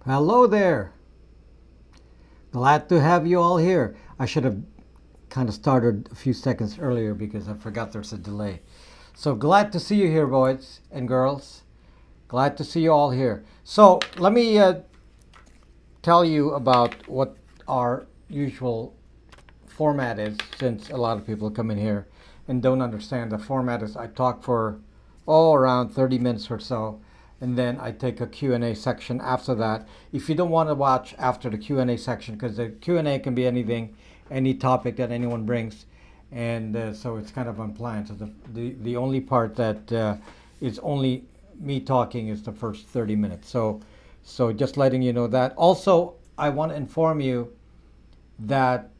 Hello there. Glad to have you all here. I should have kind of started a few seconds earlier because I forgot there's a delay. So glad to see you here, boys and girls. Glad to see you all here. So let me tell you about what our usual format is, since a lot of people come in here and don't understand. The format is I talk for around 30 minutes or so, and then I take a Q&A section after that. If you don't want to watch after the Q&A section, because the Q&A can be anything, any topic that anyone brings, and so it's kind of unplanned. So the only part that is only me talking is the first 30 minutes. So just letting you know that. Also, I want to inform you that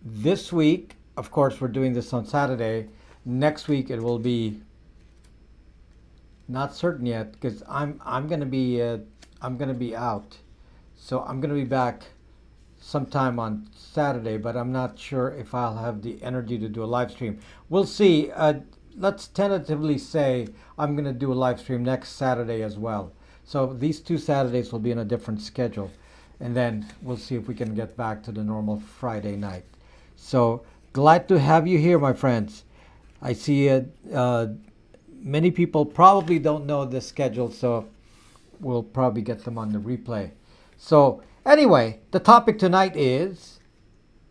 this week, of course, we're doing this on Saturday. Next week it will be not certain yet, because I'm gonna be out, so I'm gonna be back sometime on Saturday, but I'm not sure if I'll have the energy to do a live stream. We'll see. Let's tentatively say I'm gonna do a live stream next Saturday as well. So these two Saturdays will be in a different schedule, and then we'll see if we can get back to the normal Friday night. So glad to have you here, my friends. I see many people probably don't know this schedule, so we'll probably get them on the replay. So anyway, the topic tonight is,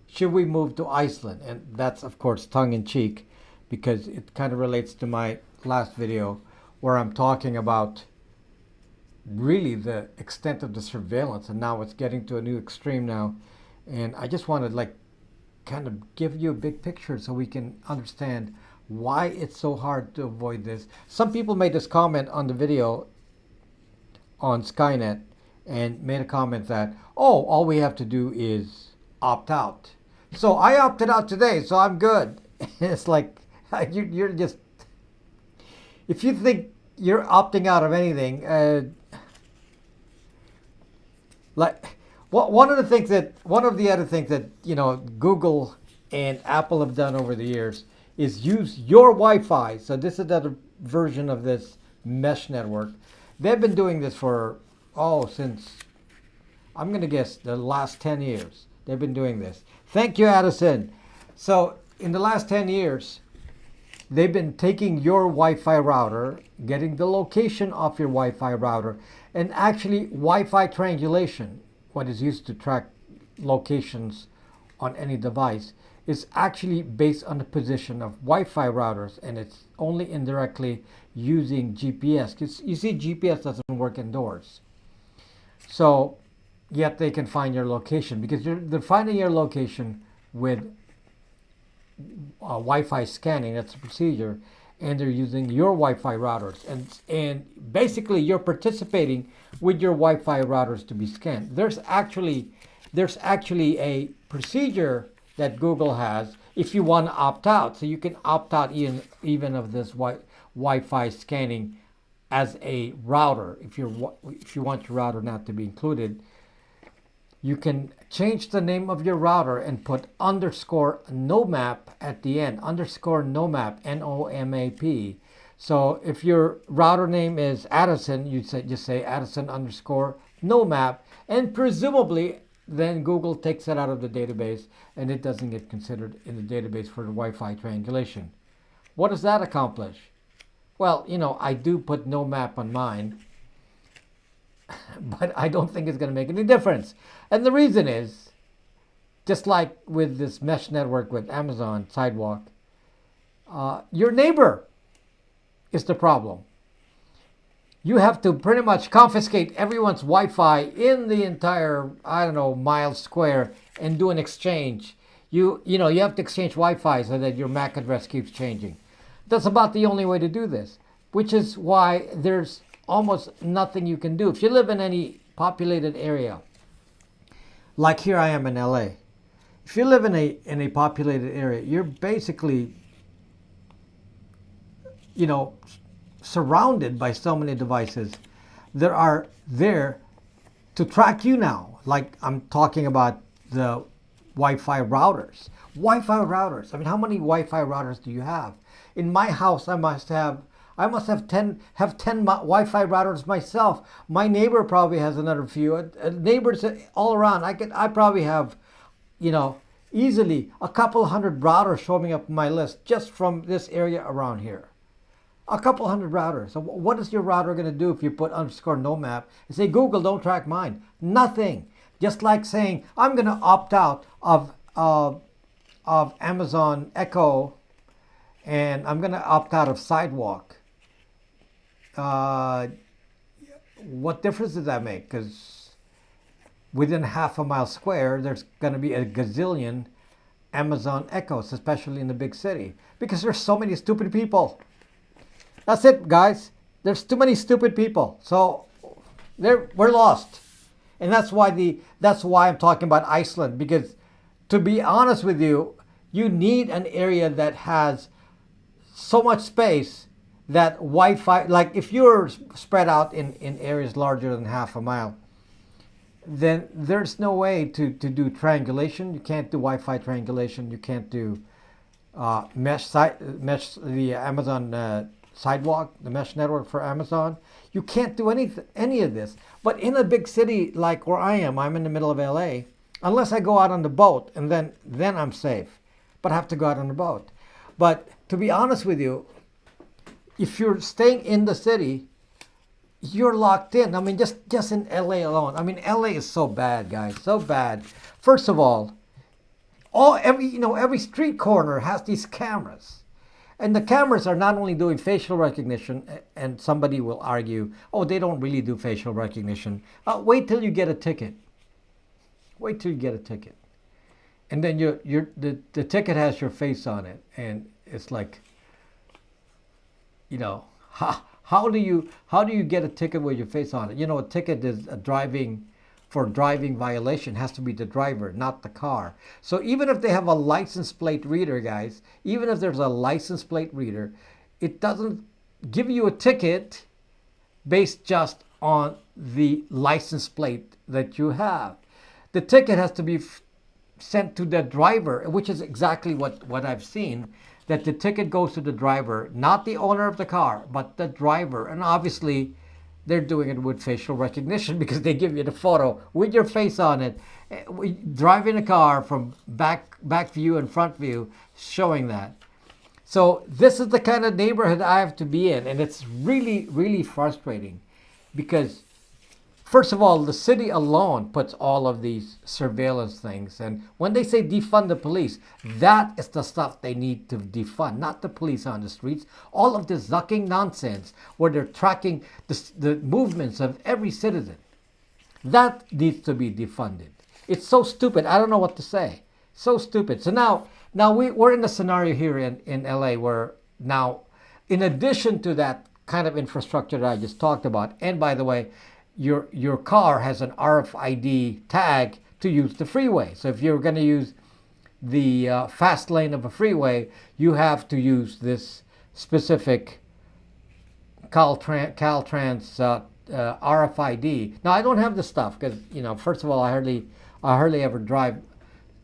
should we move to Iceland? And that's, of course, tongue-in-cheek, because it kind of relates to my last video where I'm talking about really the extent of the surveillance, and now it's getting to a new extreme now. And I just wanted kind of give you a big picture so we can understand why it's so hard to avoid this. Some people made this comment on the video on Skynet and made a comment that, oh, all we have to do is opt out. So I opted out today, so I'm good. It's like, you're just, if you think you're opting out of anything, one of the other things that Google and Apple have done over the years is use your Wi-Fi. So this is another version of this mesh network. They've been doing this for since, I'm gonna guess, the last 10 years. They've been doing this. Thank you, Addison. So in the last 10 years, they've been taking your Wi-Fi router, getting the location of your Wi-Fi router, and actually Wi-Fi triangulation, what is used to track locations on any device, is actually based on the position of Wi-Fi routers, and it's only indirectly using GPS. Because you see, GPS doesn't work indoors. So, yet they can find your location, because they're finding your location with Wi-Fi scanning. That's the procedure, and they're using your Wi-Fi routers, and basically you're participating with your Wi-Fi routers to be scanned. There's actually a procedure that Google has if you want to opt out. So you can opt out even of this Wi-Fi scanning as a router. If you want your router not to be included, you can change the name of your router and put _nomap at the end. _nomap, NOMAP. So if your router name is Addison, you just say Addison _nomap, and presumably then Google takes it out of the database and it doesn't get considered in the database for the Wi-Fi triangulation. What does that accomplish? Well, I do put no map on mine, but I don't think it's going to make any difference. And the reason is, just like with this mesh network with Amazon, Sidewalk, your neighbor is the problem. You have to pretty much confiscate everyone's Wi-Fi in the entire, mile square and do an exchange. You have to exchange Wi-Fi so that your MAC address keeps changing. That's about the only way to do this, which is why there's almost nothing you can do. If you live in any populated area, like here I am in LA, if you live in a populated area, you're basically, surrounded by so many devices that are there to track you now. Like I'm talking about the Wi-Fi routers. Wi-Fi routers. I mean, how many Wi-Fi routers do you have? In my house, I must have I must have 10 Wi-Fi routers myself. My neighbor probably has another few. Neighbors all around. I probably have, you know, easily a couple hundred routers showing up on my list just from this area around here. A couple hundred routers. So what is your router going to do if you put underscore no map and say, Google, don't track mine? Nothing. Just like saying, I'm going to opt out of Amazon Echo, and I'm going to opt out of Sidewalk. What difference does that make? Because within half a mile square, there's going to be a gazillion Amazon Echoes, especially in the big city, because there's so many stupid people. That's it, guys. There's too many stupid people. So we're lost. And that's why I'm talking about Iceland, because to be honest with you, you need an area that has so much space that Wi-Fi, like if you're spread out in areas larger than half a mile, then there's no way to do triangulation. You can't do Wi-Fi triangulation. You can't do mesh the Amazon Sidewalk, the mesh network for Amazon. You can't do any of this. But in a big city like where I am, I'm in the middle of LA, unless I go out on the boat, and then I'm safe. But I have to go out on the boat. But to be honest with you, if you're staying in the city, you're locked in. I mean, just in LA alone. I mean, LA is so bad, guys, so bad. First of all, every street corner has these cameras. And the cameras are not only doing facial recognition, and somebody will argue, oh, they don't really do facial recognition. Wait till you get a ticket. Wait till you get a ticket. And then the ticket has your face on it. And it's like, you know, how do you get a ticket with your face on it? You know, a ticket is for driving violation has to be the driver, not the car. So even if they have a license plate reader, guys, even if there's a license plate reader, it doesn't give you a ticket based just on the license plate that you have. The ticket has to be sent to the driver, which is exactly what I've seen, that the ticket goes to the driver, not the owner of the car, but the driver. And obviously, they're doing it with facial recognition because they give you the photo with your face on it, driving a car from back view and front view, showing that. So this is the kind of neighborhood I have to be in, and it's really, really frustrating because, first of all, the city alone puts all of these surveillance things. And when they say defund the police, that is the stuff they need to defund, not the police on the streets. All of this zucking nonsense where they're tracking the movements of every citizen, that needs to be defunded. It's so stupid. I don't know what to say. So stupid. So now we're in a scenario here in LA where now, in addition to that kind of infrastructure that I just talked about, and by the way, your car has an RFID tag to use the freeway. So if you're going to use the fast lane of a freeway, you have to use this specific Caltrans RFID. Now I don't have this stuff because, you know, first of all, I hardly ever drive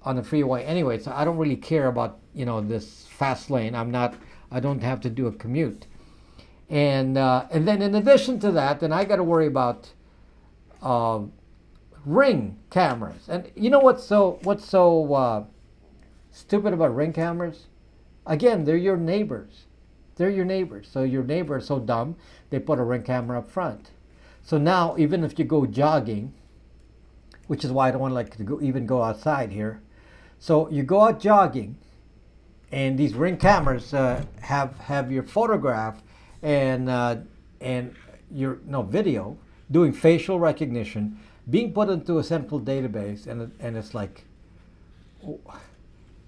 on the freeway anyway, so I don't really care about, you know, this fast lane. I don't have to do a commute. And then in addition to that, then I got to worry about Ring cameras. And you know what's so stupid about Ring cameras? Again, they're your neighbors. They're your neighbors. So your neighbor is so dumb, they put a Ring camera up front. So now, even if you go jogging, which is why I don't want to even go outside here. So you go out jogging, and these Ring cameras have your photograph and your video doing facial recognition, being put into a central database, and it's like, oh,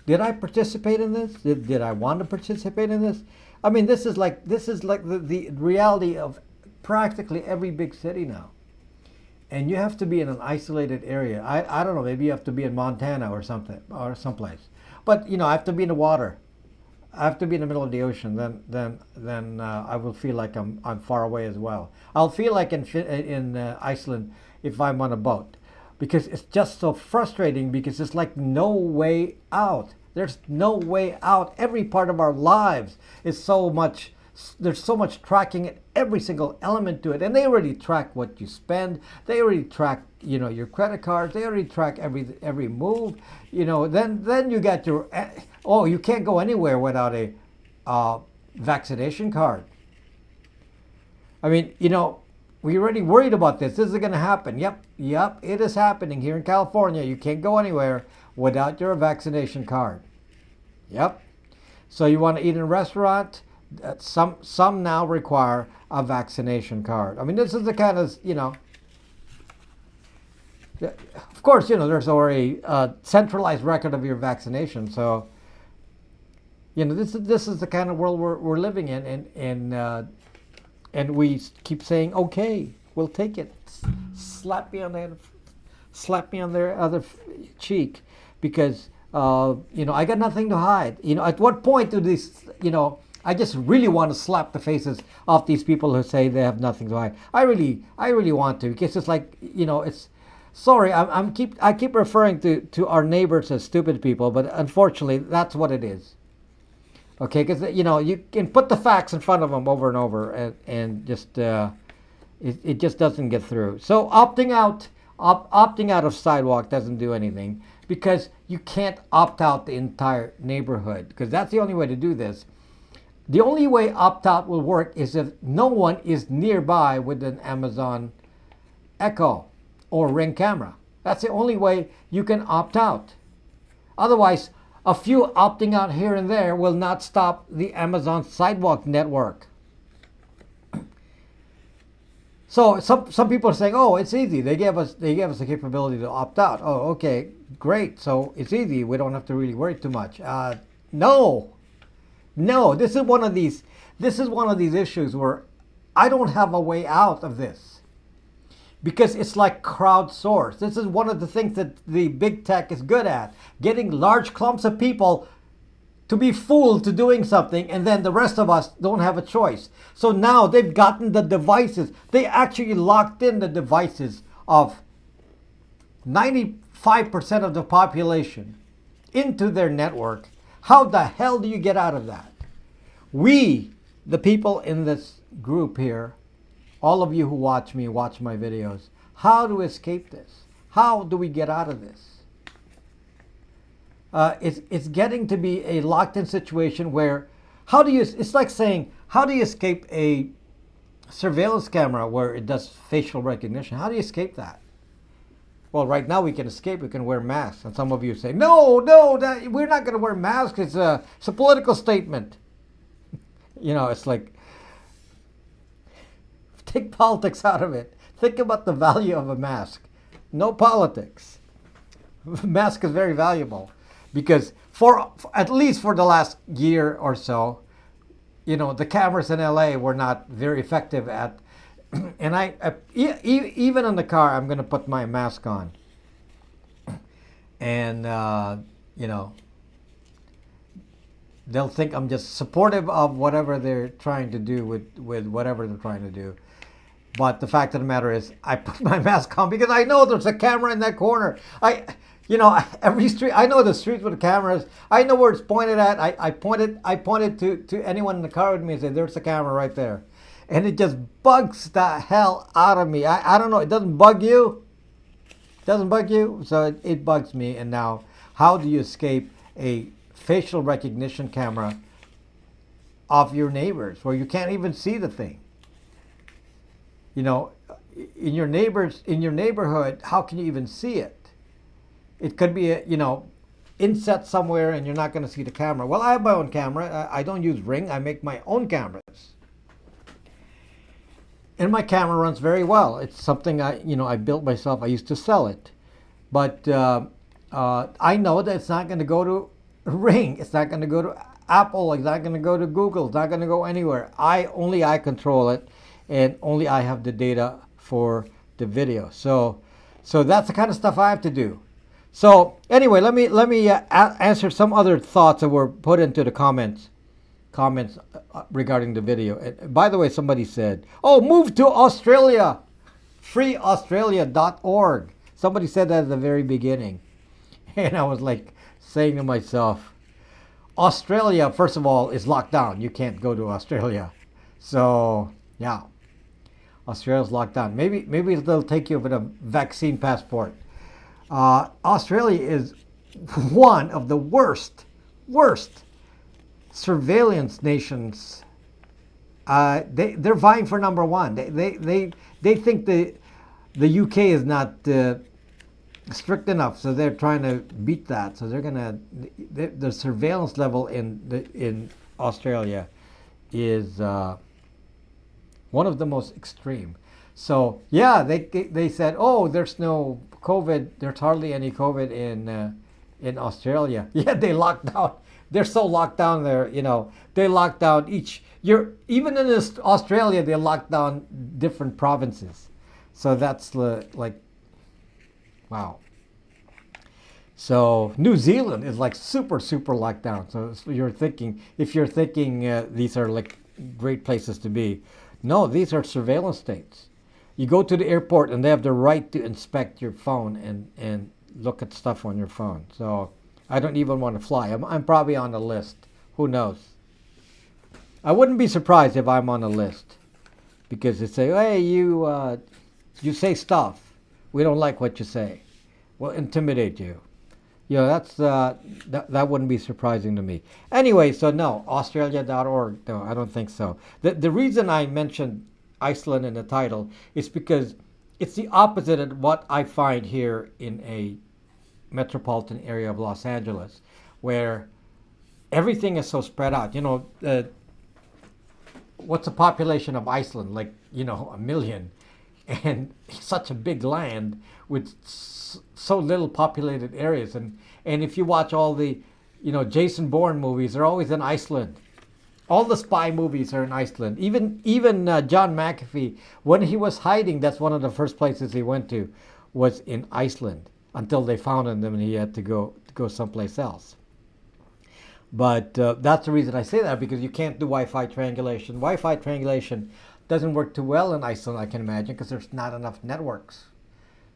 did I participate in this? Did I want to participate in this? I mean, this is like the reality of practically every big city now. And you have to be in an isolated area. I don't know, maybe you have to be in Montana or something, or someplace. But, you know, I have to be in the water. I have to be in the middle of the ocean. Then I will feel like I'm far away as well. I'll feel like in Iceland if I'm on a boat, because it's just so frustrating, because it's like no way out. There's no way out. Every part of our lives is so much there's so much tracking in every single element to it, and they already track what you spend. They already track, your credit cards. They already track every move. Then you get your, you can't go anywhere without a vaccination card. I mean, we already worried about this. This is going to happen. Yep, it is happening here in California. You can't go anywhere without your vaccination card. Yep. So you want to eat in a restaurant, some now require a vaccination card. I mean, this is the kind of, of course, there's already a centralized record of your vaccination. So, this is the kind of world we're living in, and we keep saying, okay, we'll take it. Slap me on their other cheek, because I got nothing to hide. At what point do these, I just really want to slap the faces off these people who say they have nothing to hide. I really want to, because it's like, it's, sorry, I keep referring to our neighbors as stupid people, but unfortunately that's what it is. Okay, because you can put the facts in front of them over and over, and just it just doesn't get through. So opting out of Sidewalk doesn't do anything, because you can't opt out the entire neighborhood, because that's the only way to do this. The only way opt-out will work is if no one is nearby with an Amazon Echo or Ring camera. That's the only way you can opt out. Otherwise, a few opting out here and there will not stop the Amazon Sidewalk network. So some people are saying, oh, it's easy. They gave us the capability to opt out. Oh, okay, great. So it's easy. We don't have to really worry too much. No, this is one of these issues where I don't have a way out of this, because it's like crowdsourced. This is one of the things that the big tech is good at, getting large clumps of people to be fooled to doing something, and then the rest of us don't have a choice. So now they've gotten the devices. They actually locked in the devices of 95% of the population into their network. How the hell do you get out of that? We, the people in this group here, all of you who watch my videos, how do we escape this? How do we get out of this? It's getting to be a locked-in situation where, it's like saying, how do you escape a surveillance camera where it does facial recognition? How do you escape that? Well, right now we can escape. We can wear masks. And some of you say, no, we're not going to wear masks. It's a political statement. It's like, take politics out of it. Think about the value of a mask. No politics. Mask is very valuable, because for at least for the last year or so, the cameras in LA were not very effective at. And even in the car, I'm going to put my mask on. And, they'll think I'm just supportive of whatever they're trying to do with whatever they're trying to do. But the fact of the matter is, I put my mask on because I know there's a camera in that corner. Every street, I know the streets with the cameras. I know where it's pointed at. I pointed to anyone in the car with me and said, there's a camera right there. And it just bugs the hell out of me. I don't know. It doesn't bug you? It doesn't bug you? So it bugs me. And now, how do you escape a facial recognition camera of your neighbors where you can't even see the thing? In your neighborhood, how can you even see it? It could be inset somewhere and you're not going to see the camera. Well, I have my own camera. I don't use Ring. I make my own cameras. And my camera runs very well. It's something I built myself. I used to sell it. But I know that it's not going to go to Ring. It's not going to go to Apple. It's not going to go to Google. It's not going to go anywhere. Only I control it, and only I have the data for the video. So that's the kind of stuff I have to do. So anyway, let me answer some other thoughts that were put into the comments regarding the video. And by the way, somebody said, "Oh, move to Australia, freeaustralia.org." Somebody said that at the very beginning, and I was like saying to myself, Australia, first of all, is locked down. You can't go to Australia. So yeah, Australia's locked down. Maybe they'll take you with a vaccine passport. Australia is one of the worst surveillance nations. They're vying for number one. They think the UK is not strict enough, so they're trying to beat that. So they're gonna the surveillance level in Australia is one of the most extreme. So yeah, they said, oh, there's no COVID. There's hardly any COVID in Australia. Yeah, they locked down. They're so locked down there. They locked down each. Even in Australia, they locked down different provinces. So that's like, wow. So New Zealand is like super locked down. So if you're thinking these are like great places to be, no, these are surveillance states. You go to the airport and they have the right to inspect your phone and look at stuff on your phone. So I don't even want to fly. I'm probably on the list. Who knows? I wouldn't be surprised if I'm on the list, because they say, hey, you say stuff. We don't like what you say. We'll intimidate you. That's that wouldn't be surprising to me. Anyway, so no, Australia.org. No, I don't think so. The reason I mentioned Iceland in the title is because it's the opposite of what I find here in a metropolitan area of Los Angeles, where everything is so spread out. What's the population of Iceland? Like, 1 million, and such a big land with so little populated areas. And if you watch all the, Jason Bourne movies, they're always in Iceland. All the spy movies are in Iceland. Even John McAfee, when he was hiding, that's one of the first places he went to, was in Iceland, until they found him and he had to go someplace else. But that's the reason I say that, because you can't do Wi-Fi triangulation. Wi-Fi triangulation doesn't work too well in Iceland, I can imagine, because there's not enough networks.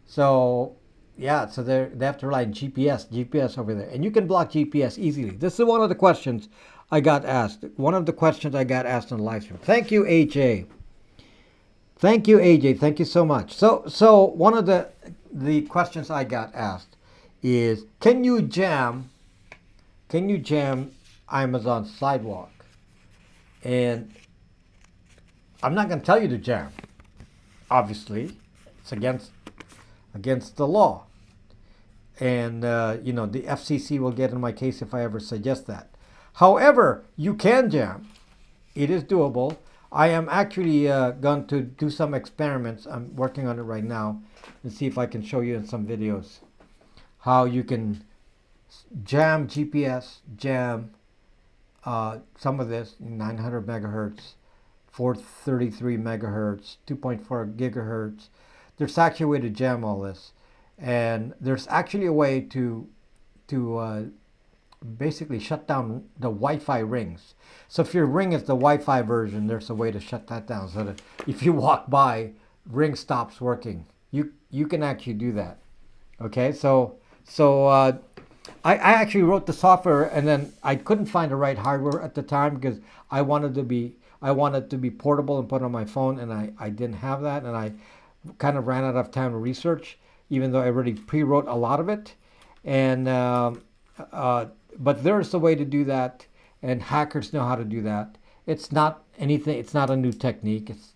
So yeah, so they have to rely on GPS over there. And you can block GPS easily. This is one of the questions I got asked. One of the questions I got asked on the live stream. Thank you, AJ. Thank you so much. So one of the questions I got asked is, can you jam Amazon Sidewalk? And I'm not going to tell you to jam. Obviously, it's against the law. And the FCC will get in my case if I ever suggest that. However, you can jam. It is doable. I am actually going to do some experiments. I'm working on it right now, and see if I can show you in some videos how you can jam GPS, jam some of this 900 megahertz, 433 megahertz, 2.4 gigahertz. There's actually a way to jam all this, and there's actually a way to basically shut down the Wi-Fi rings. So if your ring is the Wi-Fi version, there's a way to shut that down, so that if you walk by, ring stops working. You can actually do that. Okay, so I actually wrote the software, and then I couldn't find the right hardware at the time, because I wanted to be portable and put on my phone, and I didn't have that, and I kind of ran out of time to research, even though I already pre-wrote a lot of it. And but there's a way to do that, and hackers know how to do that. It's not anything. It's not a new technique. It's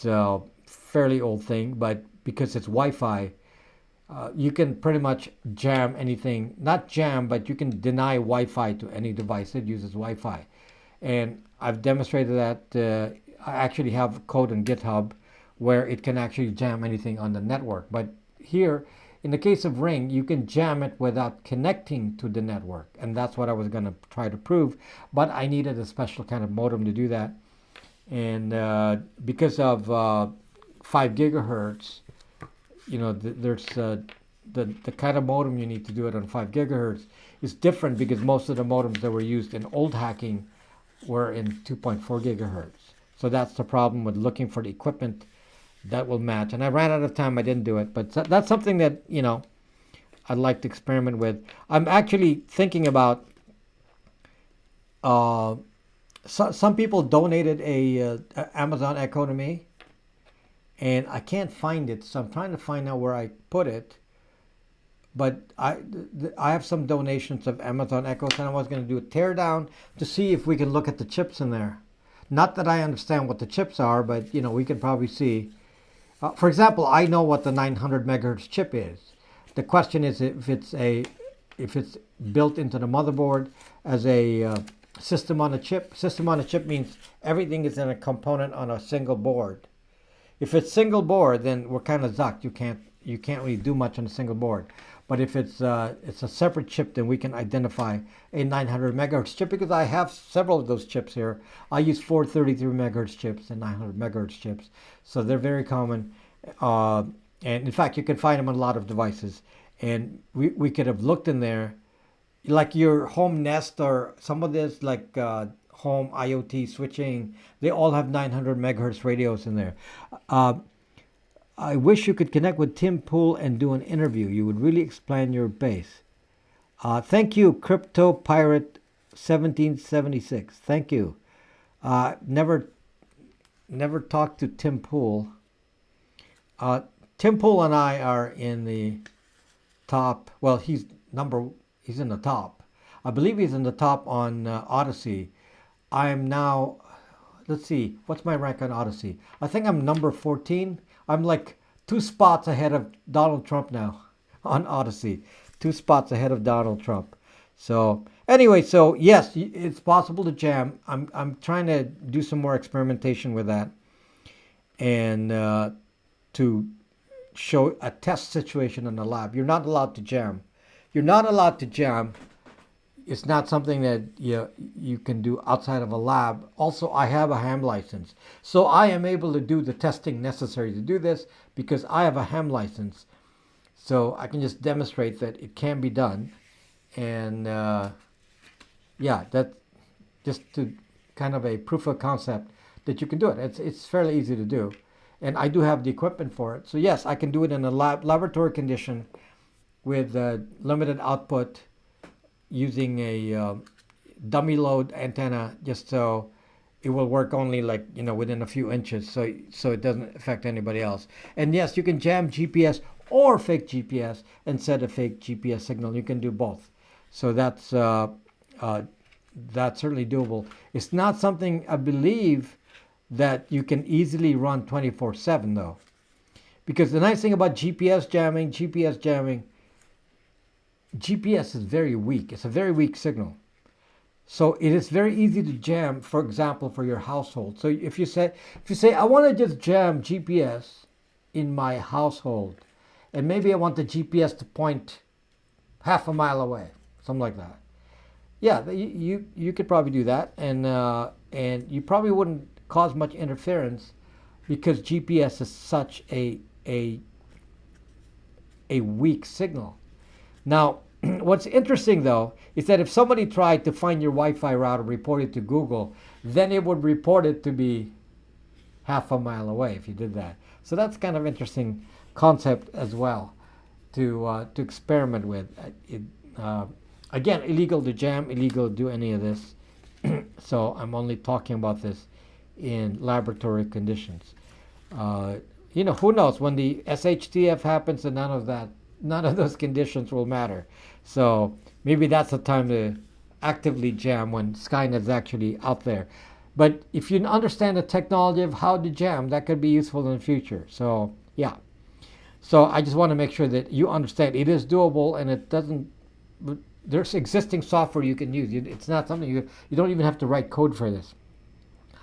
a fairly old thing, but because it's Wi-Fi, you can pretty much jam anything. Not jam, but you can deny Wi-Fi to any device that uses Wi-Fi. And I've demonstrated that. I actually have code on GitHub where it can actually jam anything on the network. But here, in the case of Ring, you can jam it without connecting to the network. And that's what I was going to try to prove. But I needed a special kind of modem to do that. And because of 5 gigahertz, there's the kind of modem you need to do it on 5 gigahertz is different, because most of the modems that were used in old hacking were in 2.4 gigahertz. So that's the problem with looking for the equipment that will match. And I ran out of time. I didn't do it. But that's something that, I'd like to experiment with. I'm actually thinking about some people donated a Amazon Echo to me, and I can't find it, so I'm trying to find out where I put it. But I have some donations of Amazon Echoes, and I was going to do a teardown to see if we can look at the chips in there. Not that I understand what the chips are, but we can probably see. For example, I know what the 900 megahertz chip is. The question is if it's built into the motherboard as a system on a chip. System on a chip means everything is in a component on a single board. If it's single board, then we're kind of zucked. You can't really do much on a single board. But if it's a separate chip, then we can identify a 900 megahertz chip, because I have several of those chips here. I use 433 megahertz chips and 900 megahertz chips, so they're very common. And in fact, you can find them on a lot of devices. And we could have looked in there, like your home Nest or some of this, like home IoT switching. They all have 900 megahertz radios in there. I wish you could connect with Tim Pool and do an interview. You would really explain your base. Thank you, Crypto Pirate 1776. Thank you. Never talked to Tim Pool. Tim Pool and I are in the top. Well, he's in the top. I believe he's in the top on Odyssey. I am now. Let's see. What's my rank on Odyssey? I think I'm number 14. I'm like 2 spots ahead of Donald Trump now on Odyssey. 2 spots ahead of Donald Trump. So anyway, so yes, it's possible to jam. I'm trying to do some more experimentation with that, and to show a test situation in the lab. You're not allowed to jam. You're not allowed to jam. It's not something that you can do outside of a lab. Also, I have a ham license. So I am able to do the testing necessary to do this because I have a ham license. So I can just demonstrate that it can be done. And yeah, that's just to kind of a proof of concept that you can do it. It's fairly easy to do. And I do have the equipment for it. So yes, I can do it in a laboratory condition with limited output, using a dummy load antenna, just so it will work only like within a few inches, so it doesn't affect anybody else. And yes, you can jam GPS or fake GPS and set a fake GPS signal. You can do both. So that's certainly doable. It's not something I believe that you can easily run 24/7 though, because the nice thing about GPS jamming GPS is very weak. It's a very weak signal. So it is very easy to jam, for example, for your household. So if you say I want to just jam GPS in my household, and maybe I want the GPS to point half a mile away, something like that. Yeah, you could probably do that, and you probably wouldn't cause much interference because GPS is such a weak signal. Now, what's interesting though is that if somebody tried to find your Wi-Fi route and report it to Google, then it would report it to be half a mile away if you did that. So that's kind of interesting concept as well to experiment with. Again, illegal to jam, illegal to do any of this. So I'm only talking about this in laboratory conditions. Who knows when the SHTF happens, and none of those conditions will matter. So maybe that's the time to actively jam when Skynet's actually out there. But if you understand the technology of how to jam, that could be useful in the future. So yeah. So I just want to make sure that you understand it is doable, and it doesn't. There's existing software you can use. It's not something you don't even have to write code for this.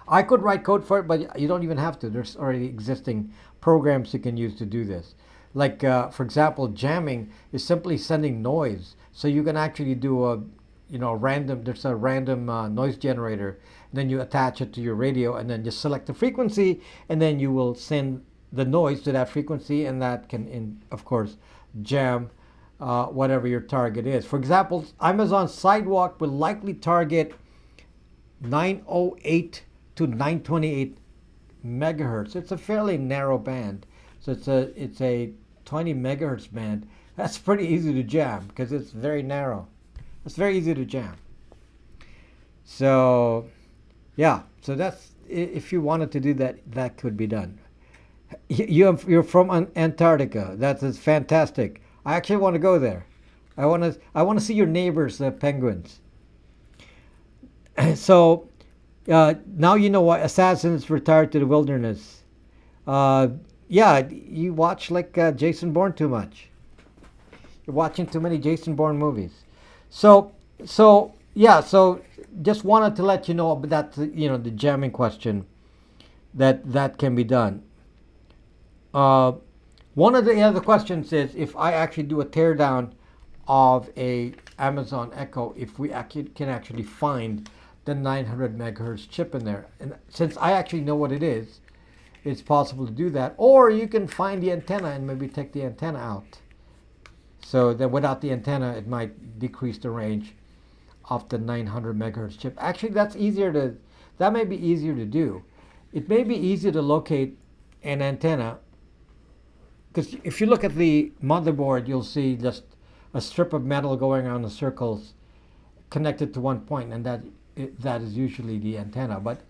I could write code for it, but you don't even have to. There's already existing programs you can use to do this. Like, for example, jamming is simply sending noise. So you can actually do there's a random noise generator. And then you attach it to your radio and then just select the frequency, and then you will send the noise to that frequency, and that can, of course, jam whatever your target is. For example, Amazon Sidewalk will likely target 908 to 928 megahertz. It's a fairly narrow band. So it's a 20 megahertz band. That's pretty easy to jam because it's very narrow. It's very easy to jam. So Yeah, so that's if you wanted to do that, that could be done. You're from Antarctica. That is fantastic. I actually want to go there. I want to see your neighbors, the penguins. So now you know why assassins retired to the wilderness. Uh, yeah, you watch like Jason Bourne too much. You're watching too many Jason Bourne movies. So yeah. So just wanted to let you know that the jamming question that can be done. Uh, One of the other questions is if I actually do a teardown of a Amazon Echo, if we can actually find the 900 megahertz chip in there. And since I actually know what it is, it's possible to do that. Or you can find the antenna and maybe take the antenna out. So that without the antenna, it might decrease the range of the 900 megahertz chip. Actually, that may be easier to do. It may be easier to locate an antenna because if you look at the motherboard, you'll see just a strip of metal going around the circles connected to one point, and that is usually the antenna. But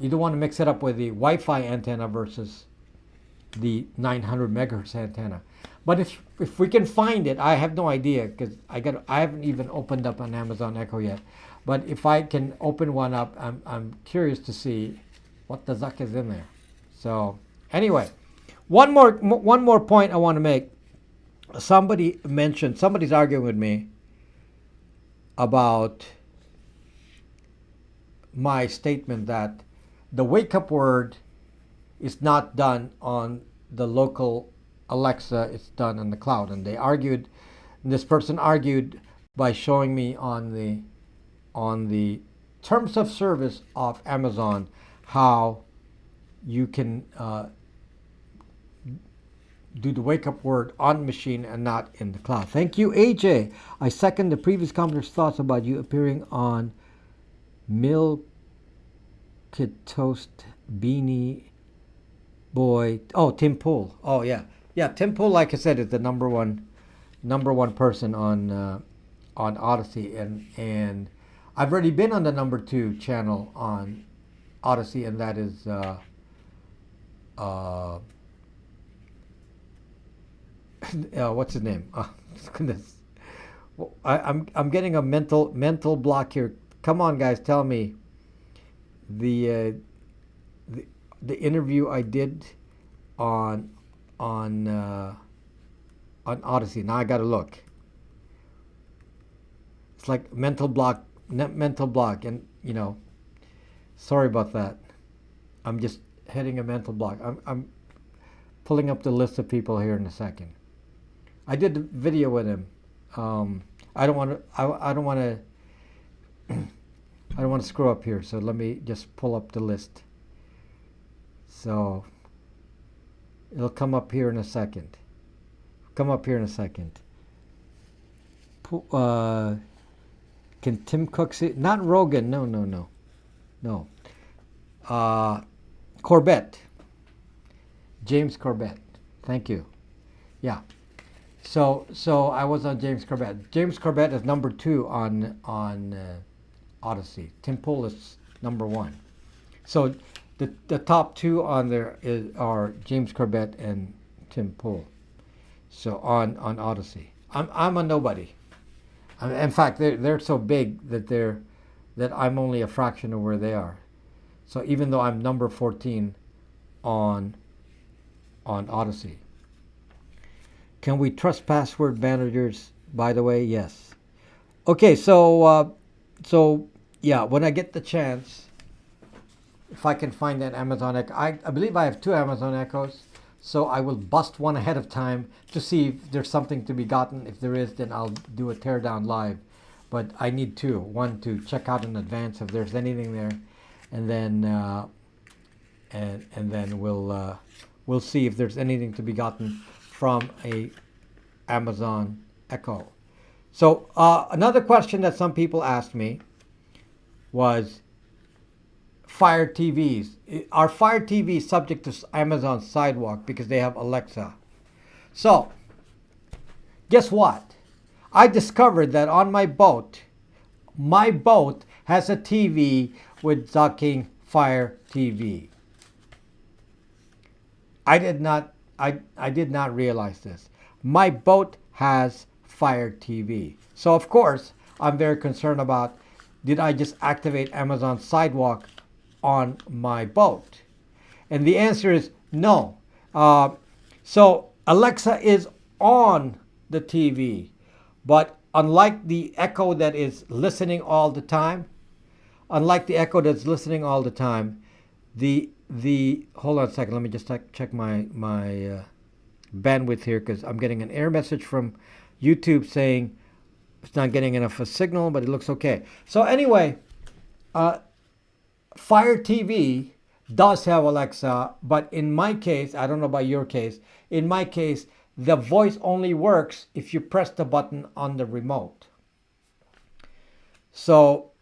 you don't want to mix it up with the Wi-Fi antenna versus the 900 megahertz antenna. But if we can find it, I have no idea because I haven't even opened up an Amazon Echo yet. But if I can open one up, I'm curious to see what the Zuck is in there. So anyway, one more point I want to make. Somebody's arguing with me about my statement that the wake up word is not done on the local Alexa, it's done in the cloud. And this person argued by showing me on the terms of service of Amazon how you can do the wake up word on machine and not in the cloud. Thank you, AJ. I second the previous commenter's thoughts about you appearing on Milk Toast Beanie Boy. Oh, Tim Pool. Oh yeah. Yeah, Tim Pool, like I said, is the number one person on Odyssey, and I've already been on the number 2 channel on Odyssey, and that is what's his name? Oh, goodness, I'm getting a mental block here. Come on, guys, tell me the interview I did on Odyssey. Now I gotta look. It's like mental block, and sorry about that. I'm just hitting a mental block. I'm pulling up the list of people here in a second. I did a video with him. I don't want to. I don't want to. I don't want to screw up here. So let me just pull up the list. So it'll come up here in a second. Can Tim Cook see? Not Rogan. No. Corbett. James Corbett. Thank you. Yeah. So I was on James Corbett. James Corbett is number 2 on Odyssey. Tim Pool is number 1. So the top 2 on there are James Corbett and Tim Pool. So on Odyssey, I'm a nobody. In fact, they're so big that I'm only a fraction of where they are. So even though I'm number 14 on Odyssey. Can we trust password managers? By the way, yes. Okay, so yeah, when I get the chance, if I can find that Amazon Echo, I believe I have 2 Amazon Echoes, so I will bust one ahead of time to see if there's something to be gotten. If there is, then I'll do a teardown live. But I need 2. One to check out in advance if there's anything there, and then and then we'll see if there's anything to be gotten from a Amazon Echo. So another question that some people asked me was Fire TVs. Are Fire TVs subject to Amazon Sidewalk because they have Alexa? So guess what? I discovered that on my boat has a TV with Zucking Fire TV. I did not realize this. My boat has Fire TV. So of course, I'm very concerned about, did I just activate Amazon Sidewalk on my boat? And the answer is no. So Alexa is on the TV, but unlike the Echo that is listening all the time, the hold on a second, let me just check my bandwidth here, because I'm getting an error message from YouTube saying it's not getting enough of a signal, but it looks okay. So anyway, Fire TV does have Alexa, but in my case, I don't know about your case, in my case, the voice only works if you press the button on the remote. So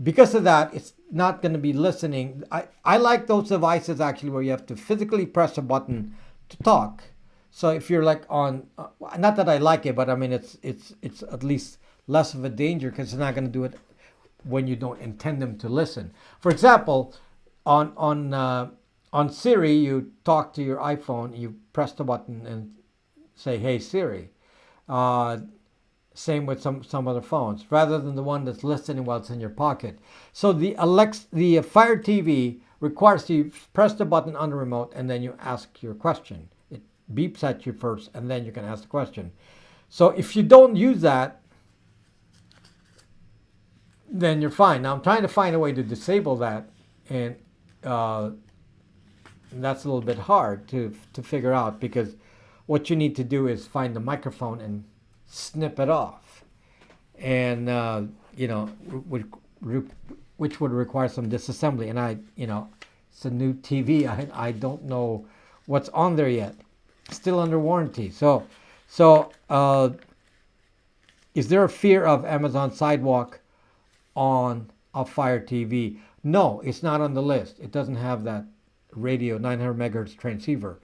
because of that, it's not going to be listening. I like those devices actually where you have to physically press a button to talk. So if you're like on, not that I like it, but I mean it's at least less of a danger, because it's not going to do it when you don't intend them to listen. For example, on Siri, you talk to your iPhone, you press the button and say, "Hey Siri." Same with some other phones, rather than the one that's listening while it's in your pocket. So the Fire TV requires you press the button on the remote and then you ask your question. It beeps at you first and then you can ask the question. So if you don't use that, then you're fine. Now I'm trying to find a way to disable that, and that's a little bit hard to figure out, because what you need to do is find the microphone and snip it off, and which would require some disassembly. And it's a new TV. I don't know what's on there yet. Still under warranty. So is there a fear of Amazon Sidewalk on a Fire TV? No, it's not on the list. It doesn't have that radio 900 megahertz transceiver.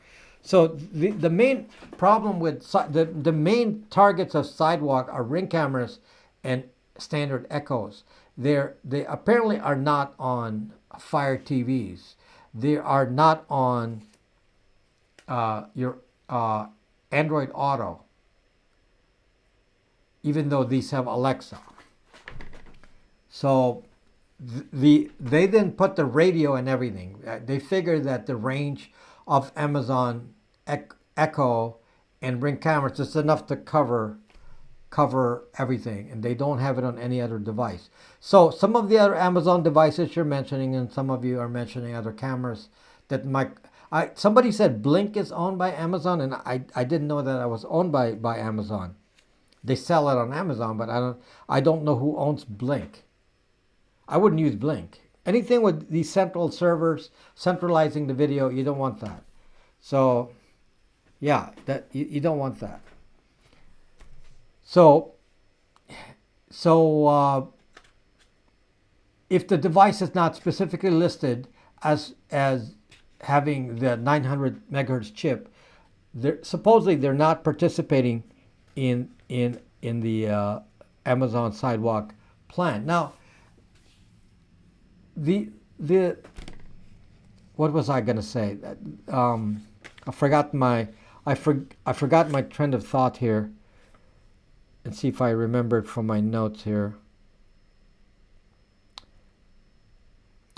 So the main problem with the main targets of Sidewalk are Ring cameras and standard Echoes. They apparently are not on Fire TVs. They are not on your Android Auto, even though these have Alexa. So they then put the radio and everything. They figure that the range of Amazon Echo and Ring cameras is enough to cover everything, and they don't have it on any other device. So some of the other Amazon devices you're mentioning, and some of you are mentioning other cameras that somebody said Blink is owned by Amazon, and I didn't know that I was owned by Amazon. They sell it on Amazon, but I don't know who owns Blink. I wouldn't use Blink. Anything with these central servers centralizing the video, you don't want that. So yeah, that you don't want that. So if the device is not specifically listed as having the 900 megahertz chip, supposedly they're not participating in the Amazon Sidewalk plan. Now, the what was I going to say? I forgot my train of thought here, and see if I remember it from my notes here.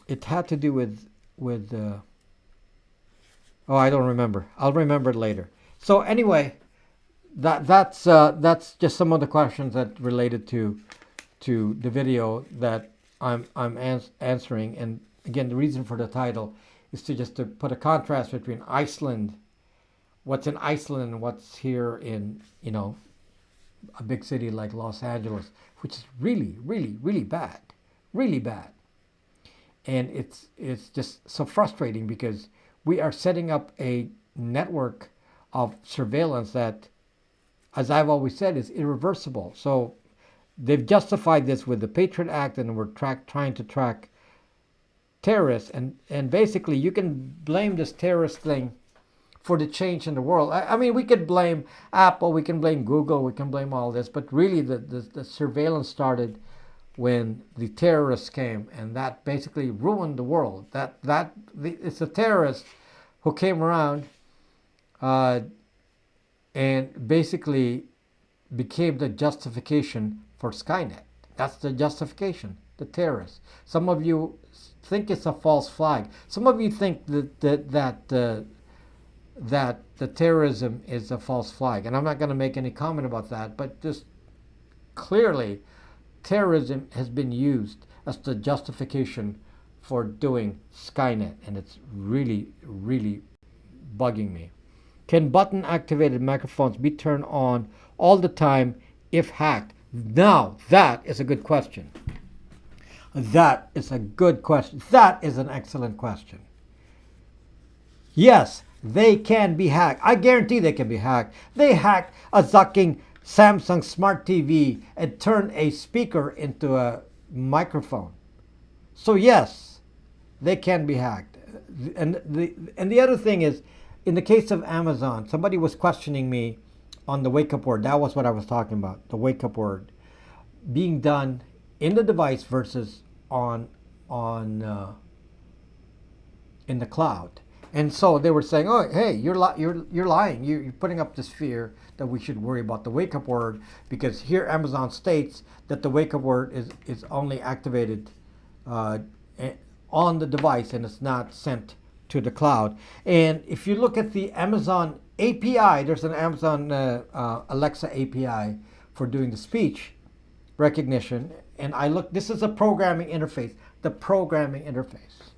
It had to do with I don't remember. I'll remember it later. So anyway, that's just some of the questions that related to the video that I'm answering. And again, the reason for the title is to put a contrast between Iceland, what's in Iceland and what's here in a big city like Los Angeles, which is really, really, really bad, really bad. And it's just so frustrating, because we are setting up a network of surveillance that, as I've always said, is irreversible. So they've justified this with the Patriot Act, and we're trying to track terrorists. And basically, you can blame this terrorist thing for the change in the world. I mean, we could blame Apple, we can blame Google, we can blame all this, but really the surveillance started when the terrorists came, and that basically ruined the world. It's a terrorist who came around and basically became the justification for Skynet. That's the justification, the terrorists. Some of you think it's a false flag. Some of you think that the terrorism is a false flag, and I'm not going to make any comment about that. But just clearly, terrorism has been used as the justification for doing Skynet, and it's really, really bugging me. Can button-activated microphones be turned on all the time if hacked? Now, that is a good question. That is a good question. That is an excellent question. Yes, they can be hacked. I guarantee they can be hacked. They hacked a Zucking Samsung Smart TV and turned a speaker into a microphone. So yes, they can be hacked. And the other thing is, in the case of Amazon, somebody was questioning me on the wake-up word. That was what I was talking about, the wake-up word being done in the device versus in the cloud. And so they were saying, "Oh, hey, you're lying. You're putting up this fear that we should worry about the wake-up word, because here Amazon states that the wake-up word is only activated on the device and it's not sent to the cloud." And if you look at the Amazon API, there's an Amazon Alexa API for doing the speech recognition. And this is a programming interface, the programming interface,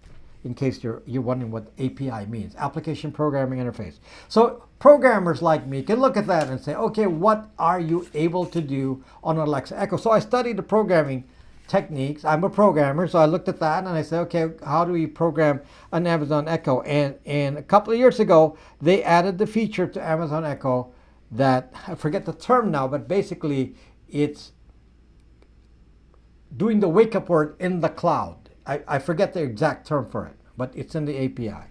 in case you're wondering what API means, application programming interface. So programmers like me can look at that and say, okay, what are you able to do on Alexa Echo? So I studied the programming techniques. I'm a programmer, so I looked at that and I said, okay, how do we program an Amazon Echo? And a couple of years ago, they added the feature to Amazon Echo that, I forget the term now, but basically it's doing the wake-up word in the cloud. I forget the exact term for it, but it's in the API.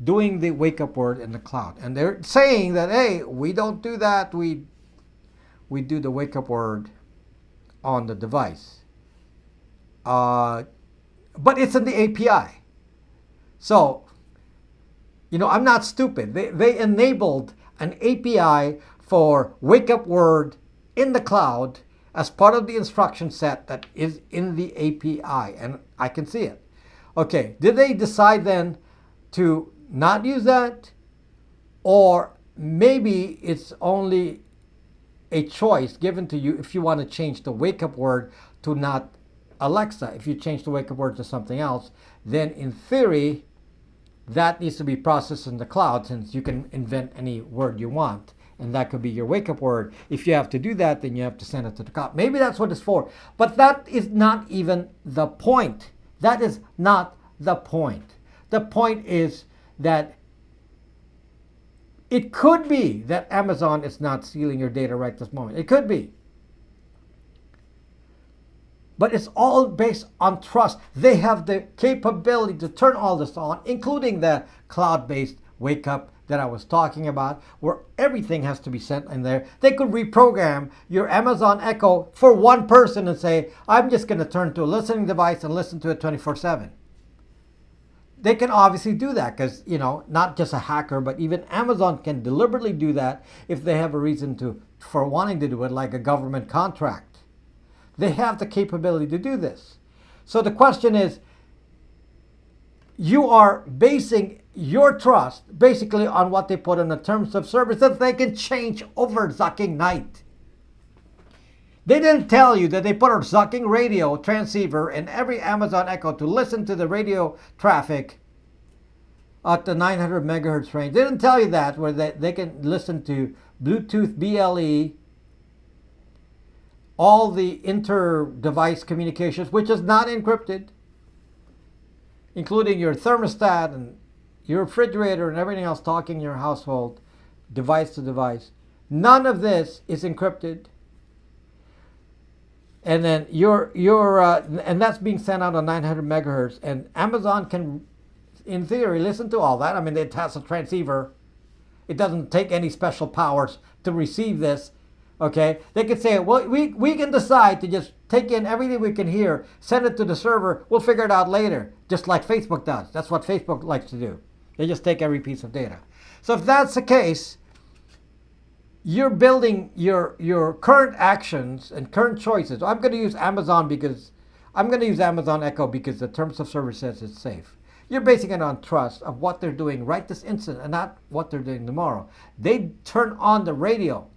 Doing the wake-up word in the cloud. And they're saying that, hey, we don't do that. We do the wake-up word on the device. But it's in the API. So, I'm not stupid. They enabled an API for wake-up word in the cloud as part of the instruction set that is in the API, and I can see it. Okay, did they decide then to not use that? Or maybe it's only a choice given to you if you want to change the wake-up word to not Alexa. If you change the wake-up word to something else, then in theory, that needs to be processed in the cloud, since you can invent any word you want. And that could be your wake-up word. If you have to do that, then you have to send it to the cloud. Maybe that's what it's for. But that is not even the point. That is not the point. The point is that it could be that Amazon is not stealing your data right this moment. It could be. But it's all based on trust. They have the capability to turn all this on, including the cloud-based wake-up that I was talking about, where everything has to be sent in there. They could reprogram your Amazon Echo for one person and say, I'm just going to turn to a listening device and listen to it 24/7. They can obviously do that because, not just a hacker, but even Amazon can deliberately do that if they have a reason for wanting to do it, like a government contract. They have the capability to do this. So the question is, you are basing your trust basically on what they put in the terms of service that they can change over Zucking night. They didn't tell you that they put a Zucking radio transceiver in every Amazon Echo to listen to the radio traffic at the 900 megahertz range. They didn't tell you that, where they can listen to Bluetooth BLE, all the inter-device communications, which is not encrypted, including your thermostat and your refrigerator and everything else talking in your household, device to device. None of this is encrypted. And then and that's being sent out on 900 megahertz. And Amazon can, in theory, listen to all that. I mean, it has a transceiver. It doesn't take any special powers to receive this. Okay, they could say, well, we can decide to just take in everything we can hear, send it to the server, we'll figure it out later, just like Facebook does. That's what Facebook likes to do. They just take every piece of data. So if that's the case, you're building your current actions and current choices. I'm going to use Amazon Echo because the terms of service says it's safe. You're basing it on trust of what they're doing right this instant and not what they're doing tomorrow. They turn on the radio.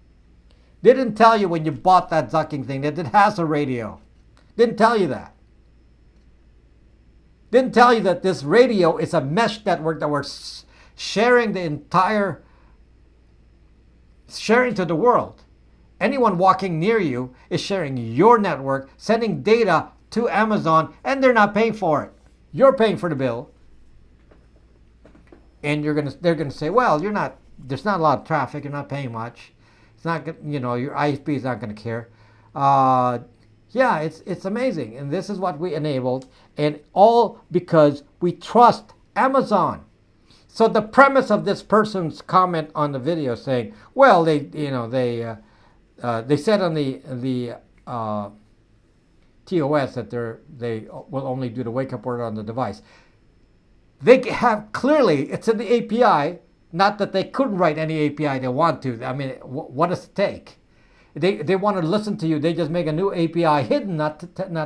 They didn't tell you when you bought that Zucking thing that it has a radio. Didn't tell you that. Didn't tell you that this radio is a mesh network that we're sharing to the world. Anyone walking near you is sharing your network, sending data to Amazon, and they're not paying for it. You're paying for the bill. And they're gonna say, well, there's not a lot of traffic, you're not paying much. It's not, your ISP is not gonna care. Yeah, it's amazing. And this is what we enabled, and all because we trust Amazon. So the premise of this person's comment on the video saying, well, they said on the TOS that they will only do the wake up word on the device. They have clearly, it's in the API, not that they couldn't write any API they want to. I mean, what does it take? They want to listen to you. They just make a new API hidden, not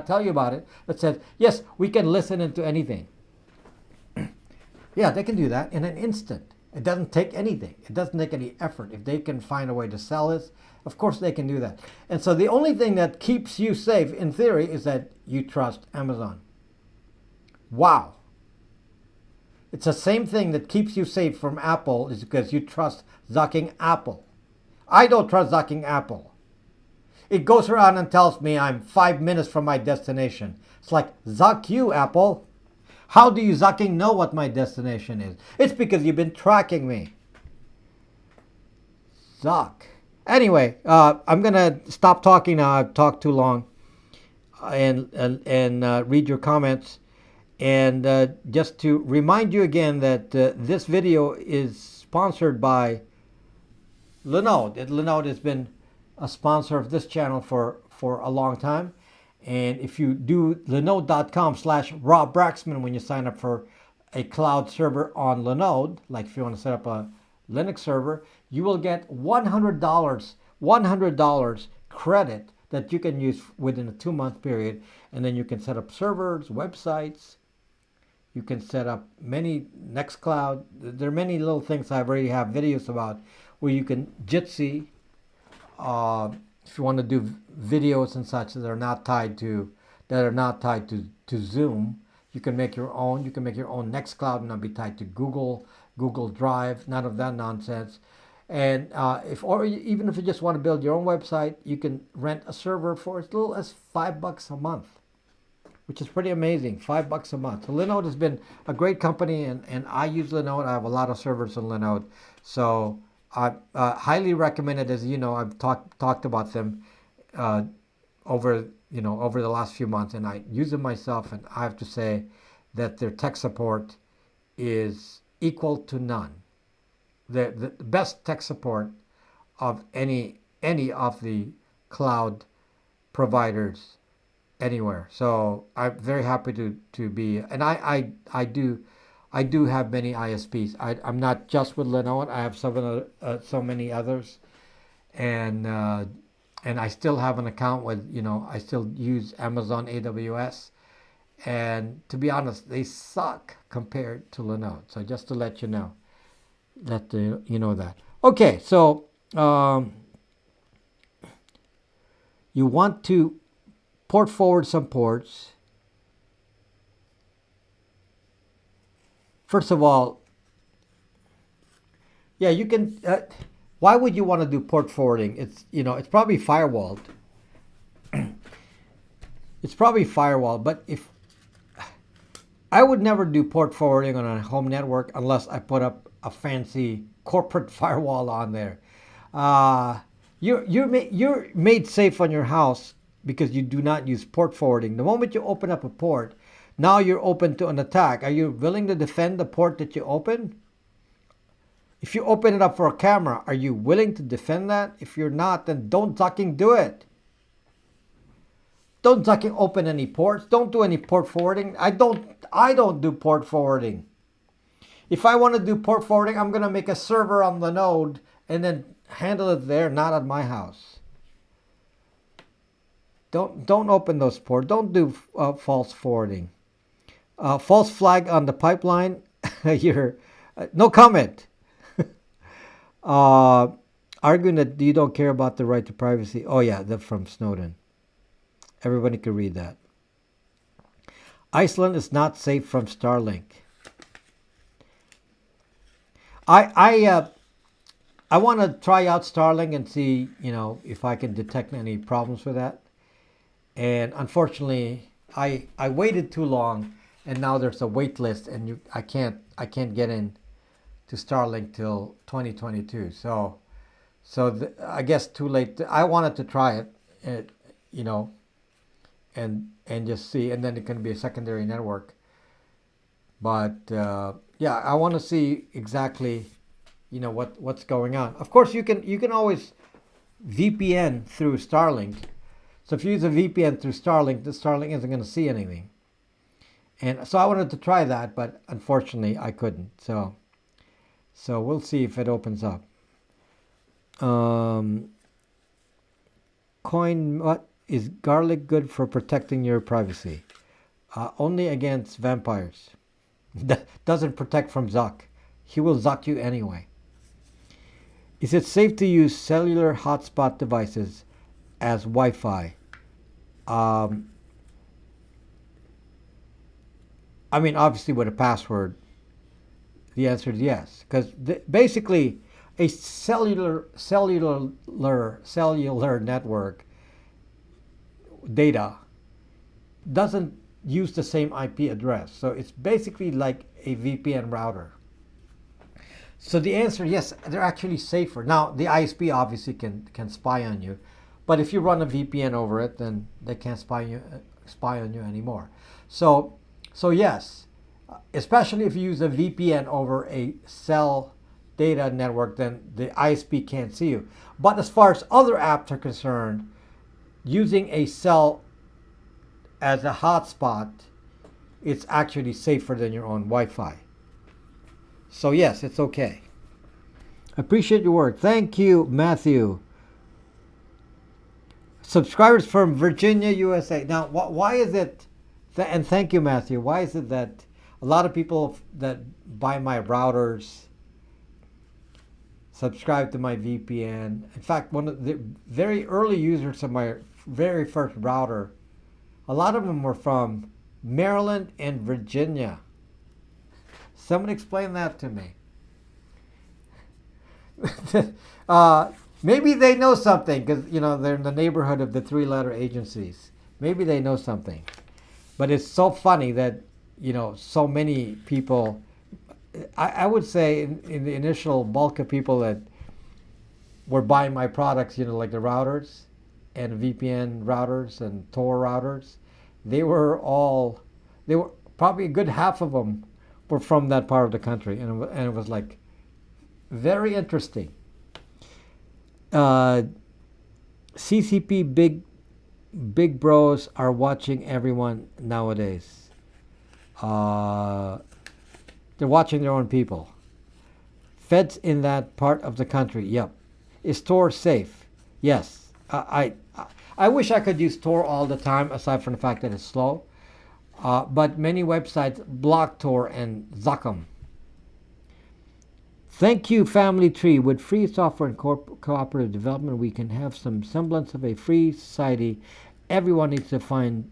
tell you about it, that says, yes, we can listen into anything. Yeah, they can do that in an instant. It doesn't take anything. It doesn't take any effort. If they can find a way to sell this, of course they can do that. And so the only thing that keeps you safe, in theory, is that you trust Amazon. Wow. It's the same thing that keeps you safe from Apple is because you trust Zucking Apple. I don't trust Zucking Apple. It goes around and tells me I'm 5 minutes from my destination. It's like, Zuck you, Apple. How do you, Zucking, know what my destination is? It's because you've been tracking me. Zuck. Anyway, I'm going to stop talking now. I've talked too long. And read your comments. And just to remind you again that this video is sponsored by Linode. Linode has been a sponsor of this channel for a long time. And if you do linode.com/RobBraxman when you sign up for a cloud server on Linode, like if you want to set up a Linux server, you will get $100 credit that you can use within a 2-month period. And then you can set up servers, websites. You can set up many Nextcloud. There are many little things I already have videos about where you can Jitsi. If you want to do videos and such that are not tied to Zoom, you can make your own. You can make your own Nextcloud and not be tied to Google Drive. None of that nonsense. And even if you just want to build your own website, you can rent a server for as little as $5 a month, which is pretty amazing. $5 a month. So Linode has been a great company, and I use Linode. I have a lot of servers on Linode, so I highly recommend it. As you know, I've talked about them over the last few months, and I use them myself. And I have to say that their tech support is equal to none. The best tech support of any of the cloud providers anywhere. So I'm very happy to be, and I do have many ISPs. I'm not just with Linode. I have so many others, and I still have an account with, I still use Amazon AWS, and to be honest, they suck compared to Linode. So just to let you know that you know that. Okay, so you want to port forward some ports. First of all, yeah, you can. Why would you want to do port forwarding? It's probably firewalled. It's probably firewalled, but if I would never do port forwarding on a home network unless I put up a fancy corporate firewall on there. You're made safe on your house because you do not use port forwarding. The moment you open up a port, now you're open to an attack. Are you willing to defend the port that you open? If you open it up for a camera, are you willing to defend that? If you're not, then don't fucking do it. Don't fucking open any ports. Don't do any port forwarding. I don't do port forwarding. If I want to do port forwarding, I'm going to make a server on the node and then handle it there, not at my house. Don't open those ports. Don't do false forwarding. False flag on the pipeline. You're no comment. Arguing that you don't care about the right to privacy. Oh yeah, that's from Snowden. Everybody can read that. Iceland is not safe from Starlink. I want to try out Starlink and see, if I can detect any problems with that. And unfortunately, I waited too long, and now there's a wait list, and I can't get in to Starlink till 2022. So I guess too late. I wanted to try it, and just see, and then it can be a secondary network. But yeah, I want to see exactly, what's going on. Of course, you can always VPN through Starlink. So if you use a VPN through Starlink, the Starlink isn't going to see anything. And so I wanted to try that, but unfortunately I couldn't. So we'll see if it opens up. What is garlic good for protecting your privacy? Only against vampires. Doesn't protect from Zuck. He will Zuck you anyway. Is it safe to use cellular hotspot devices as Wi-Fi? Obviously with a password, the answer is yes. Because basically, a cellular network data doesn't use the same IP address. So it's basically like a VPN router. So the answer, yes, they're actually safer. Now, the ISP obviously can spy on you. But if you run a VPN over it, then they can't spy on you anymore. So yes, especially if you use a VPN over a cell data network, then the ISP can't see you. But as far as other apps are concerned, using a cell as a hotspot, it's actually safer than your own Wi-Fi. So yes, it's okay. Appreciate your work. Thank you, Matthew. Subscribers from Virginia, USA. Now, why is it, and thank you, Matthew, why is it that a lot of people that buy my routers subscribe to my VPN? In fact, one of the very early users of my very first router, a lot of them were from Maryland and Virginia. Someone explain that to me. Maybe they know something because, they're in the neighborhood of the three-letter agencies. Maybe they know something. But it's so funny that, so many people, I would say in the initial bulk of people that were buying my products, like the routers and VPN routers and Tor routers, they were probably a good half of them were from that part of the country. And it was like very interesting. CCP big bros are watching everyone nowadays. They're watching their own people. Feds in that part of the country. Yep. Is Tor safe? Yes. I wish I could use Tor all the time, aside from the fact that it's slow. But many websites block Tor and Zuck 'em. Thank you, Family Tree. With free software and cooperative development, we can have some semblance of a free society. Everyone needs to find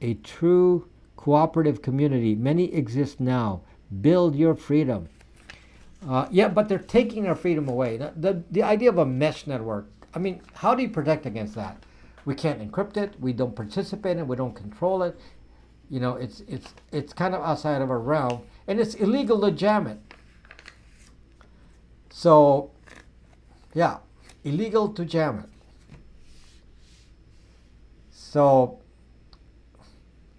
a true cooperative community. Many exist now. Build your freedom. Yeah, but they're taking our freedom away. The idea of a mesh network, how do you protect against that? We can't encrypt it. We don't participate in it. We don't control it. It's kind of outside of our realm, and it's illegal to jam it. So, yeah, illegal to jam it. So,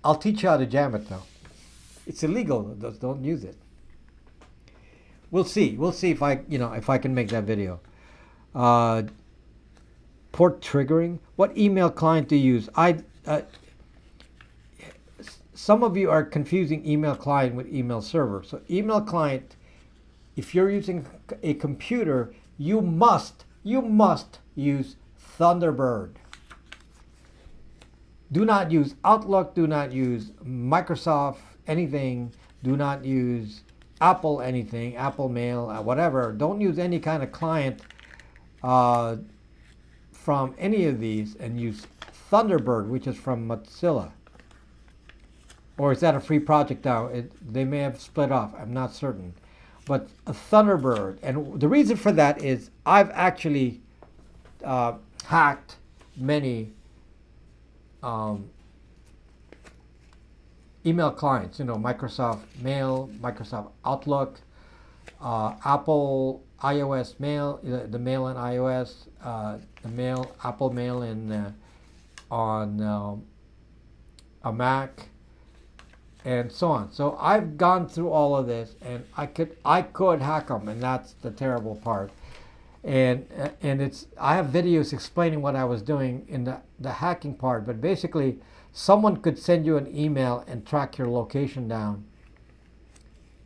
I'll teach you how to jam it though. It's illegal, don't use it. We'll see. We'll see if I can make that video. Port triggering. What email client do you use? Some of you are confusing email client with email server. So email client, if you're using a computer, you must use Thunderbird. Do not use Outlook. Do not use Microsoft anything. Do not use Apple anything, Apple Mail, whatever. Don't use any kind of client from any of these, and use Thunderbird, which is from Mozilla. Or is that a free project now? They may have split off. I'm not certain. But a Thunderbird, and the reason for that is I've actually hacked many email clients. Microsoft Mail, Microsoft Outlook, Apple iOS Mail, the Mail in iOS, the Mail, Apple Mail on a Mac, and so on. So I've gone through all of this, and I could hack them, and that's the terrible part. And I have videos explaining what I was doing in the hacking part, but basically someone could send you an email and track your location down,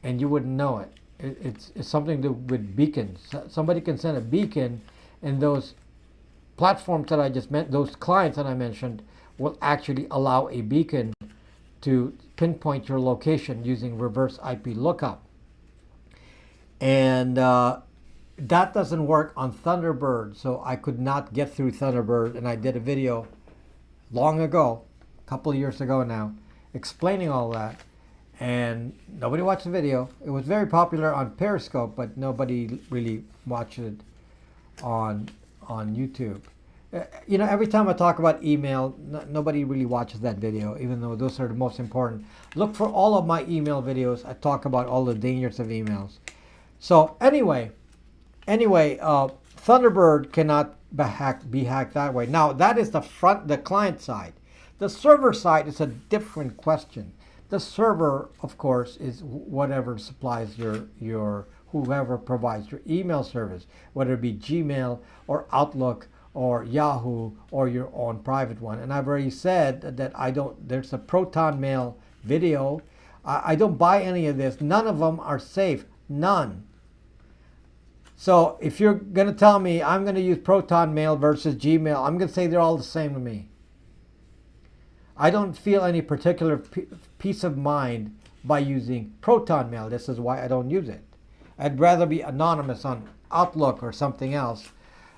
and you wouldn't know it. It's something to do with beacons. Somebody can send a beacon, and those platforms that I just meant, those clients that I mentioned, will actually allow a beacon to pinpoint your location using reverse IP lookup. And that doesn't work on Thunderbird, so I could not get through Thunderbird, and I did a video long ago, a couple of years ago now, explaining all that, and nobody watched the video. It was very popular on Periscope, but nobody really watched it on YouTube. Every time I talk about email, nobody really watches that video, even though those are the most important. Look for all of my email videos. I talk about all the dangers of emails. So anyway, Thunderbird cannot be hacked that way. Now that is the client side. The server side is a different question. The server, of course, is whatever supplies whoever provides your email service, whether it be Gmail or Outlook or Yahoo or your own private one. And I've already said that there's a Proton Mail video. I don't buy any of this. None of them are safe. None. So if you're going to tell me I'm going to use Proton Mail versus Gmail, I'm going to say they're all the same to me. I don't feel any particular peace of mind by using Proton Mail. This is why I don't use it. I'd rather be anonymous on Outlook or something else,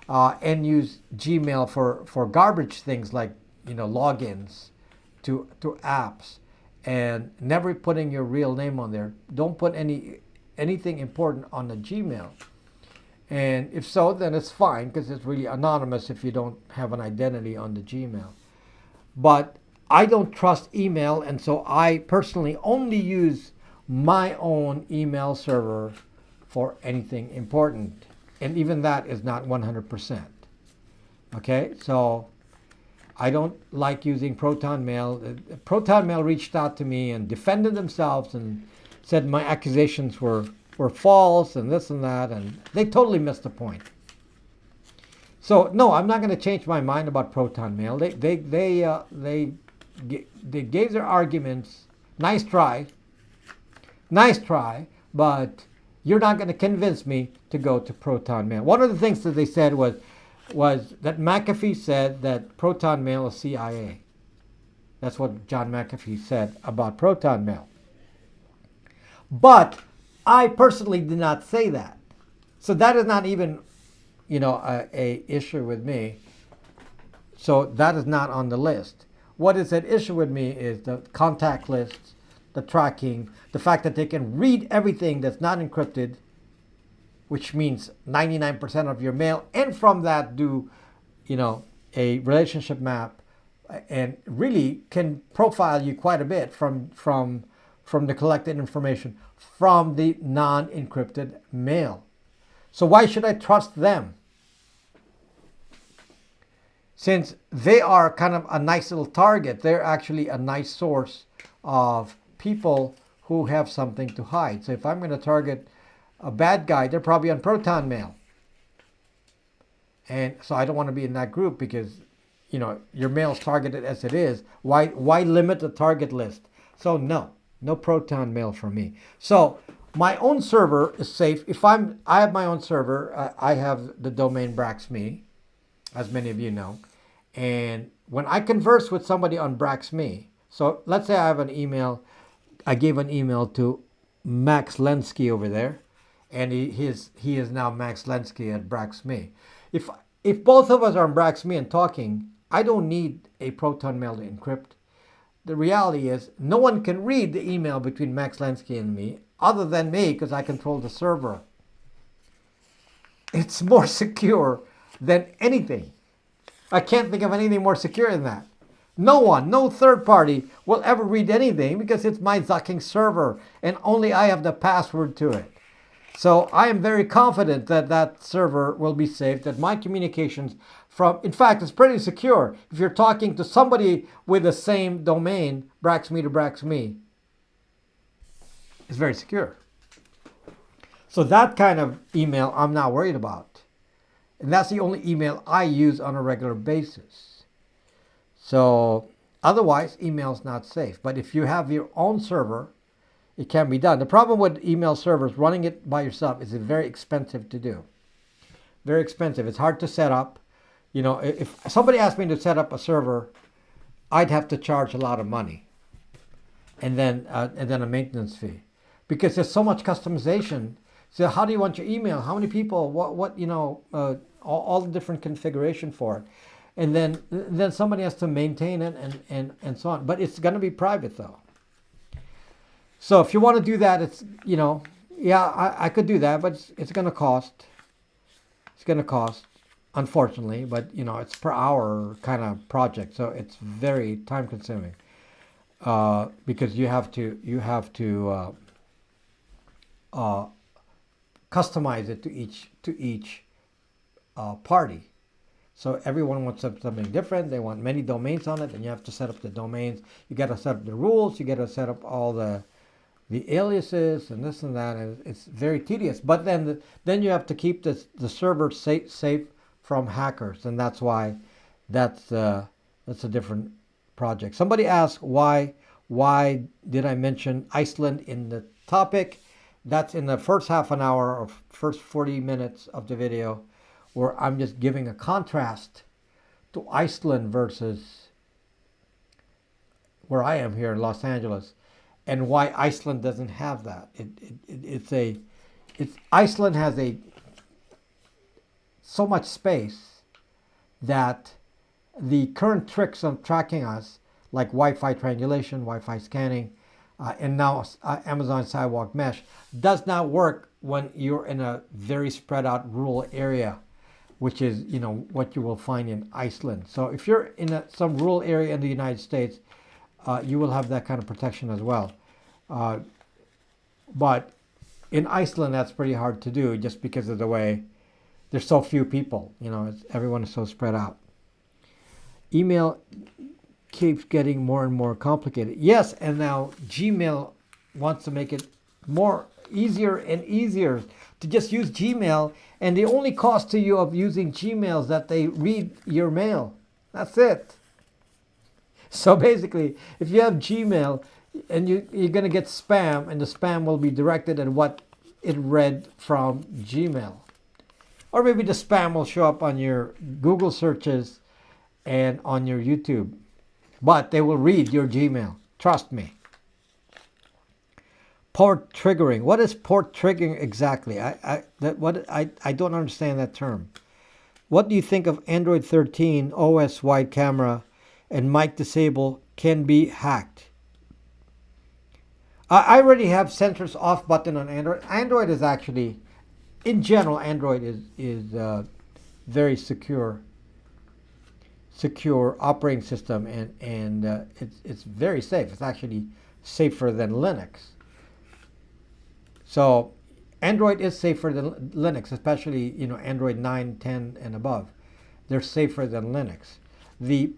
and use Gmail for garbage things like logins to apps, and never putting your real name on there. Don't put anything important on the Gmail. And if so, then it's fine, because it's really anonymous if you don't have an identity on the Gmail. But I don't trust email, and so I personally only use my own email server for anything important. And even that is not 100%. Okay, so I don't like using Proton Mail. Proton Mail reached out to me and defended themselves and said my accusations were false and this and that, and they totally missed the point. So no, I'm not going to change my mind about Proton Mail. They gave their arguments. Nice try, but you're not going to convince me to go to Proton Mail. One of the things that they said was that McAfee said that Proton Mail is CIA. That's what John McAfee said about Proton Mail. But I personally did not say that. So that is not even, a issue with me. So that is not on the list. What is at issue with me is the contact lists, the tracking, the fact that they can read everything that's not encrypted, which means 99% of your mail, and from that do, a relationship map, and really can profile you quite a bit from the collected information from the non-encrypted mail. So why should I trust them? Since they are kind of a nice little target, they're actually a nice source of people who have something to hide. So if I'm going to target a bad guy, they're probably on Proton Mail. And so I don't want to be in that group because, your mail's targeted as it is. Why limit the target list? So no Proton Mail for me. So my own server is safe. I have my own server. I have the domain BraxMe, as many of you know. And when I converse with somebody on BraxMe, so let's say I have an email, I gave an email to Max Lenski over there, and he is now Max Lenski at BraxMe. If both of us are on BraxMe and talking, I don't need a Proton Mail to encrypt. The reality is no one can read the email between Max Lenski and me other than me because I control the server. It's more secure than anything. I can't think of anything more secure than that. No third party will ever read anything because it's my Zucking server and only I have the password to it. So I am very confident that that server will be safe, that my communications in fact, it's pretty secure. If you're talking to somebody with the same domain, BraxMe to BraxMe, it's very secure. So that kind of email I'm not worried about. And that's the only email I use on a regular basis. So otherwise, email is not safe. But if you have your own server, it can be done. The problem with email servers, running it by yourself, is very expensive to do. Very expensive. It's hard to set up. If somebody asked me to set up a server, I'd have to charge a lot of money, and then a maintenance fee, because there's so much customization. So how do you want your email? How many people? What all the different configuration for it, and then somebody has to maintain it and so on. But it's going to be private though. So if you want to do that, it's I could do that, but it's going to cost. It's going to cost. Unfortunately, but it's per hour kind of project, so it's very time consuming because you have to customize it to each party. So everyone wants something different. They want many domains on it, and you have to set up the domains. You got to set up the rules. You got to set up all the aliases and this and that. And it's very tedious. But then you have to keep the server safe from hackers, and that's why that's a different project. Somebody asked why did I mention Iceland in the topic? That's in the first half an hour or first 40 minutes of the video, where I'm just giving a contrast to Iceland versus where I am here in Los Angeles, and why Iceland doesn't have that. Iceland has so much space that the current tricks of tracking us, like Wi-Fi triangulation, Wi-Fi scanning, and now Amazon Sidewalk mesh, does not work when you're in a very spread out rural area, which is what you will find in Iceland. So if you're in some rural area in the United States, you will have that kind of protection as well. But in Iceland, that's pretty hard to do just because of the way there's so few people. Everyone is so spread out. Email keeps getting more and more complicated. Yes, and now Gmail wants to make it easier and easier to just use Gmail, and the only cost to you of using Gmail is that they read your mail. That's it. So basically, if you have Gmail and you're going to get spam, and the spam will be directed at what it read from Gmail. Or maybe the spam will show up on your Google searches and on your YouTube. But they will read your Gmail. Trust me. Port triggering. What is port triggering exactly? I don't understand that term. What do you think of Android 13 OS wide camera and mic disable can be hacked? I already have sensors off button on Android. Android is actually, in general, Android is very secure operating system, and it's very safe. It's actually safer than Linux. So Android is safer than Linux, especially Android 9, 10, and above. They're safer than Linux. The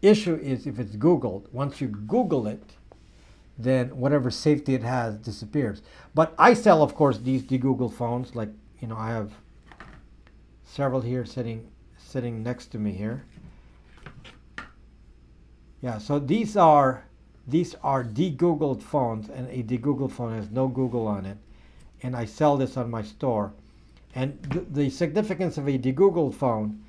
issue is if it's Googled. Once you Google it, then whatever safety it has disappears. But I sell, of course, these Google phones. Like, I have several here sitting next to me here. Yeah, so these are de-Googled phones, and a de-Googled phone has no Google on it, and I sell this on my store. And the significance of a de-Googled phone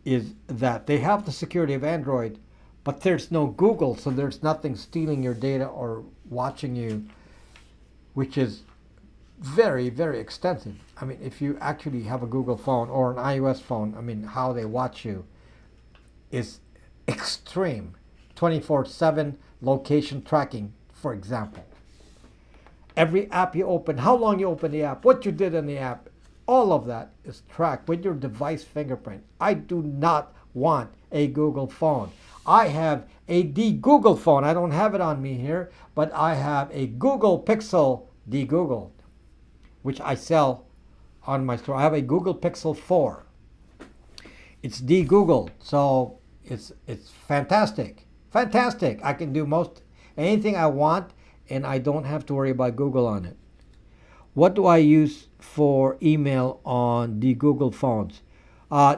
is that they have the security of Android, but there's no Google, so there's nothing stealing your data or watching you, which is very, very extensive. I mean, if you actually have a Google phone or an iOS phone, I mean, how they watch you is extreme. 24/7 location tracking, for example. Every app you open, how long you open the app, what you did in the app, all of that is tracked with your device fingerprint. I do not want a Google phone. I have a de-Google phone. I don't have it on me here, but I have a Google Pixel de-Googled, which I sell on my store. I have a Google Pixel 4. It's de-Googled, so it's fantastic. Fantastic. I can do anything I want, and I don't have to worry about Google on it. What do I use for email on the Google phones?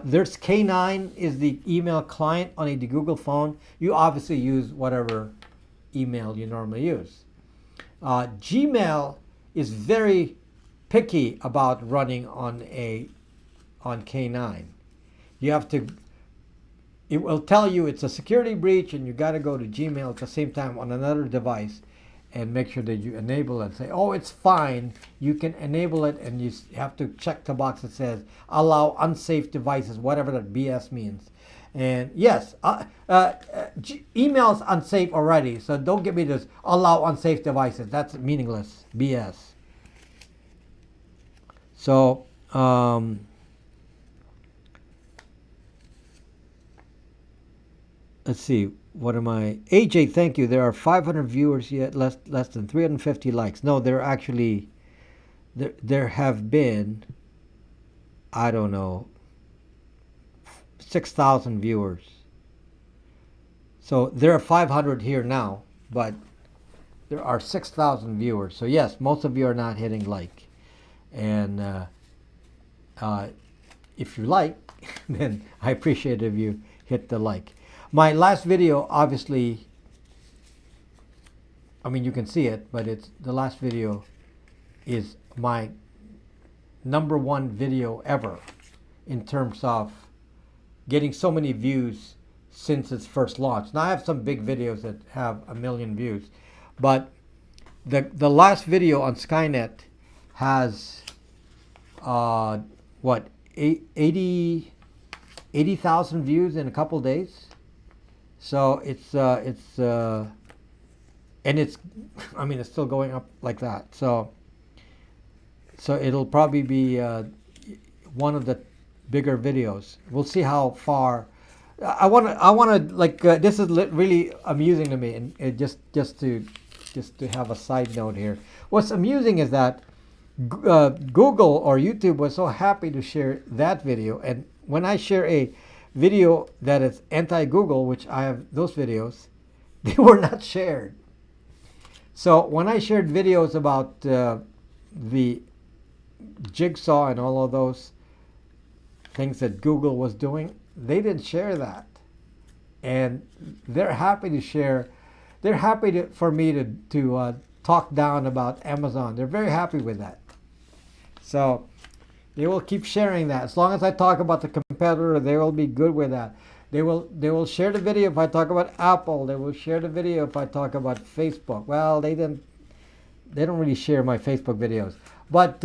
There's K9 is the email client on a Google phone. You obviously use whatever email you normally use. Gmail is very picky about running on K9. You have to. It will tell you it's a security breach, and you got to go to Gmail at the same time on another device and make sure that you enable it. Say, oh, it's fine. You can enable it, and you have to check the box that says allow unsafe devices, whatever that BS means. And yes, email is unsafe already, so don't give me this allow unsafe devices. That's meaningless BS. So, let's see. What am I? AJ, thank you. There are 500 viewers yet, less than 350 likes. No, there actually, there have been, I don't know, 6,000 viewers. So there are 500 here now, but there are 6,000 viewers. So yes, most of you are not hitting like. And if you like, then I appreciate if you hit the like. My last video, obviously, I mean, you can see it, but the last video is my #1 video ever in terms of getting so many views since its first launch. Now, I have some big videos that have 1 million views, but the last video on Skynet has, 80,000 views in a couple days. So it's and it's, I mean, it's still going up like that. So it'll probably be one of the bigger videos. We'll see how far. I want to like this is really amusing to me, and just to have a side note here. What's amusing is that Google or YouTube was so happy to share that video, and when I share a video that is anti-Google, which I have those videos, they were not shared. So when I shared videos about the jigsaw and all of those things that Google was doing, they didn't share that. And they're happy to share. They're happy for me to talk down about Amazon. They're very happy with that. So they will keep sharing that. As long as I talk about the competitor, they will be good with that. They will share the video if I talk about Apple. They will share the video if I talk about Facebook. Well, they don't really share my Facebook videos. But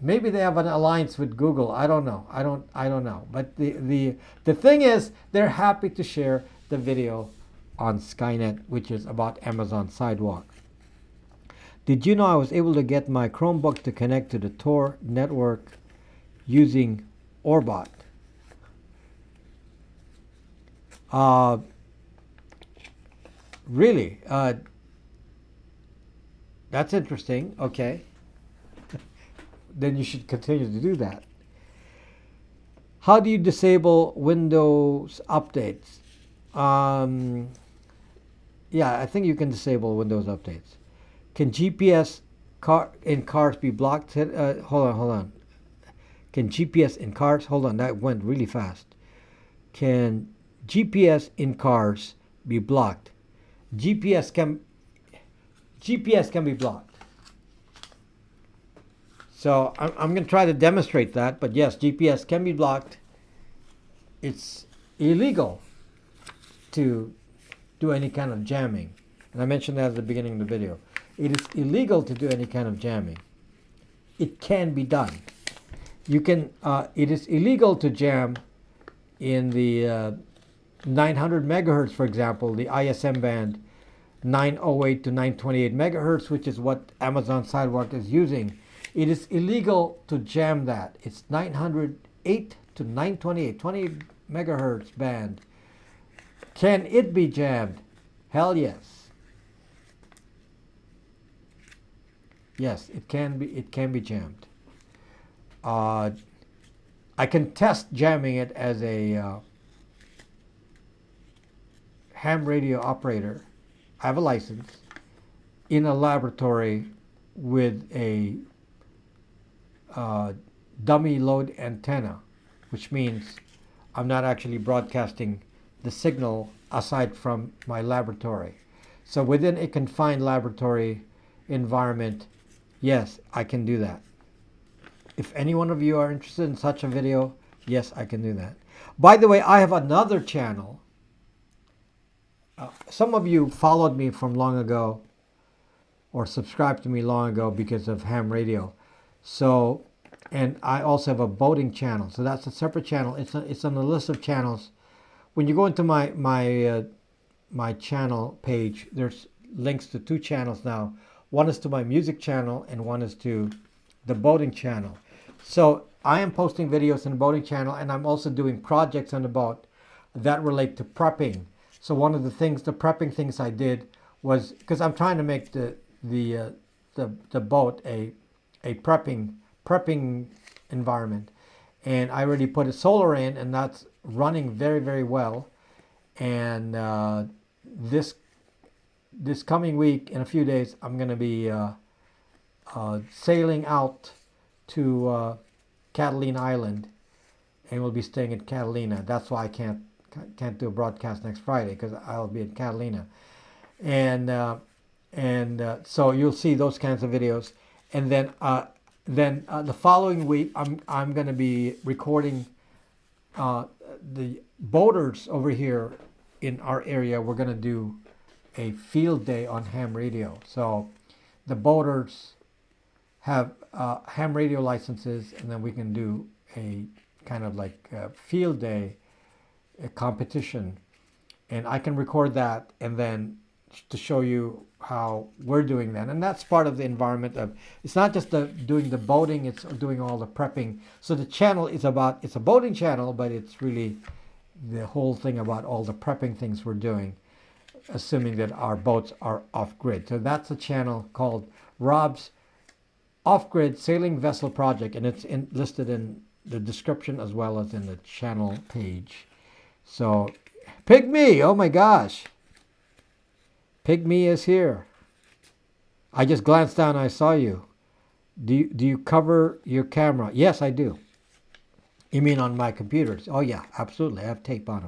maybe they have an alliance with Google. I don't know. I don't know. But the thing is, they're happy to share the video on Skynet, which is about Amazon Sidewalk. Did you know I was able to get my Chromebook to connect to the Tor network using Orbot? Really? That's interesting. Okay. Then you should continue to do that. How do you disable Windows updates? Yeah, I think you can disable Windows updates. Can GPS in cars be blocked? Hold on. Can GPS in cars? Hold on, that went really fast. Can GPS in cars be blocked? GPS can GPS can be blocked. So I'm going to try to demonstrate that. But yes, GPS can be blocked. It's illegal to do any kind of jamming. And I mentioned that at the beginning of the video. It is illegal to do any kind of jamming. It can be done. You can. It is illegal to jam in the 900 megahertz, for example, the ISM band, 908 to 928 megahertz, which is what Amazon Sidewalk is using. It is illegal to jam that. It's 908 to 928, 20 megahertz band. Can it be jammed? Hell yes. Yes, it can be. It can be jammed. I can test jamming it as a ham radio operator. I have a license in a laboratory with a dummy load antenna, which means I'm not actually broadcasting the signal aside from my laboratory. So within a confined laboratory environment, yes, I can do that. If any one of you are interested in such a video, yes, I can do that. By the way, I have another channel. Some of you followed me from long ago or subscribed to me long ago because of ham radio. So, and I also have a boating channel. So that's a separate channel. It's on the list of channels. When you go into my channel page, there's links to two channels now. One is to my music channel and one is to the boating channel. So I am posting videos on the boating channel, and I'm also doing projects on the boat that relate to prepping. So one of the prepping things I did was, because I'm trying to make the boat a prepping environment, and I already put a solar in, and that's running very, very well. And this coming week, in a few days, I'm going to be sailing out to Catalina Island, and we'll be staying at Catalina. That's why I can't do a broadcast next Friday, because I'll be at Catalina, and so you'll see those kinds of videos. And then the following week, I'm going to be recording the boaters over here in our area. We're going to do a field day on ham radio. So the boaters have ham radio licenses, and then we can do a kind of like a field day, a competition, and I can record that and then to show you how we're doing that. And that's part of the environment of, it's not just doing the boating, it's doing all the prepping. So the channel is about, it's a boating channel, but it's really the whole thing about all the prepping things we're doing, assuming that our boats are off-grid. So that's a channel called Rob's Off-Grid Sailing Vessel Project, and it's listed in the description as well as in the channel page. So, Pygmy, oh my gosh. Pygmy is here. I just glanced down, I saw you. Do you cover your camera? Yes, I do. You mean on my computers? Oh yeah, absolutely. I have tape on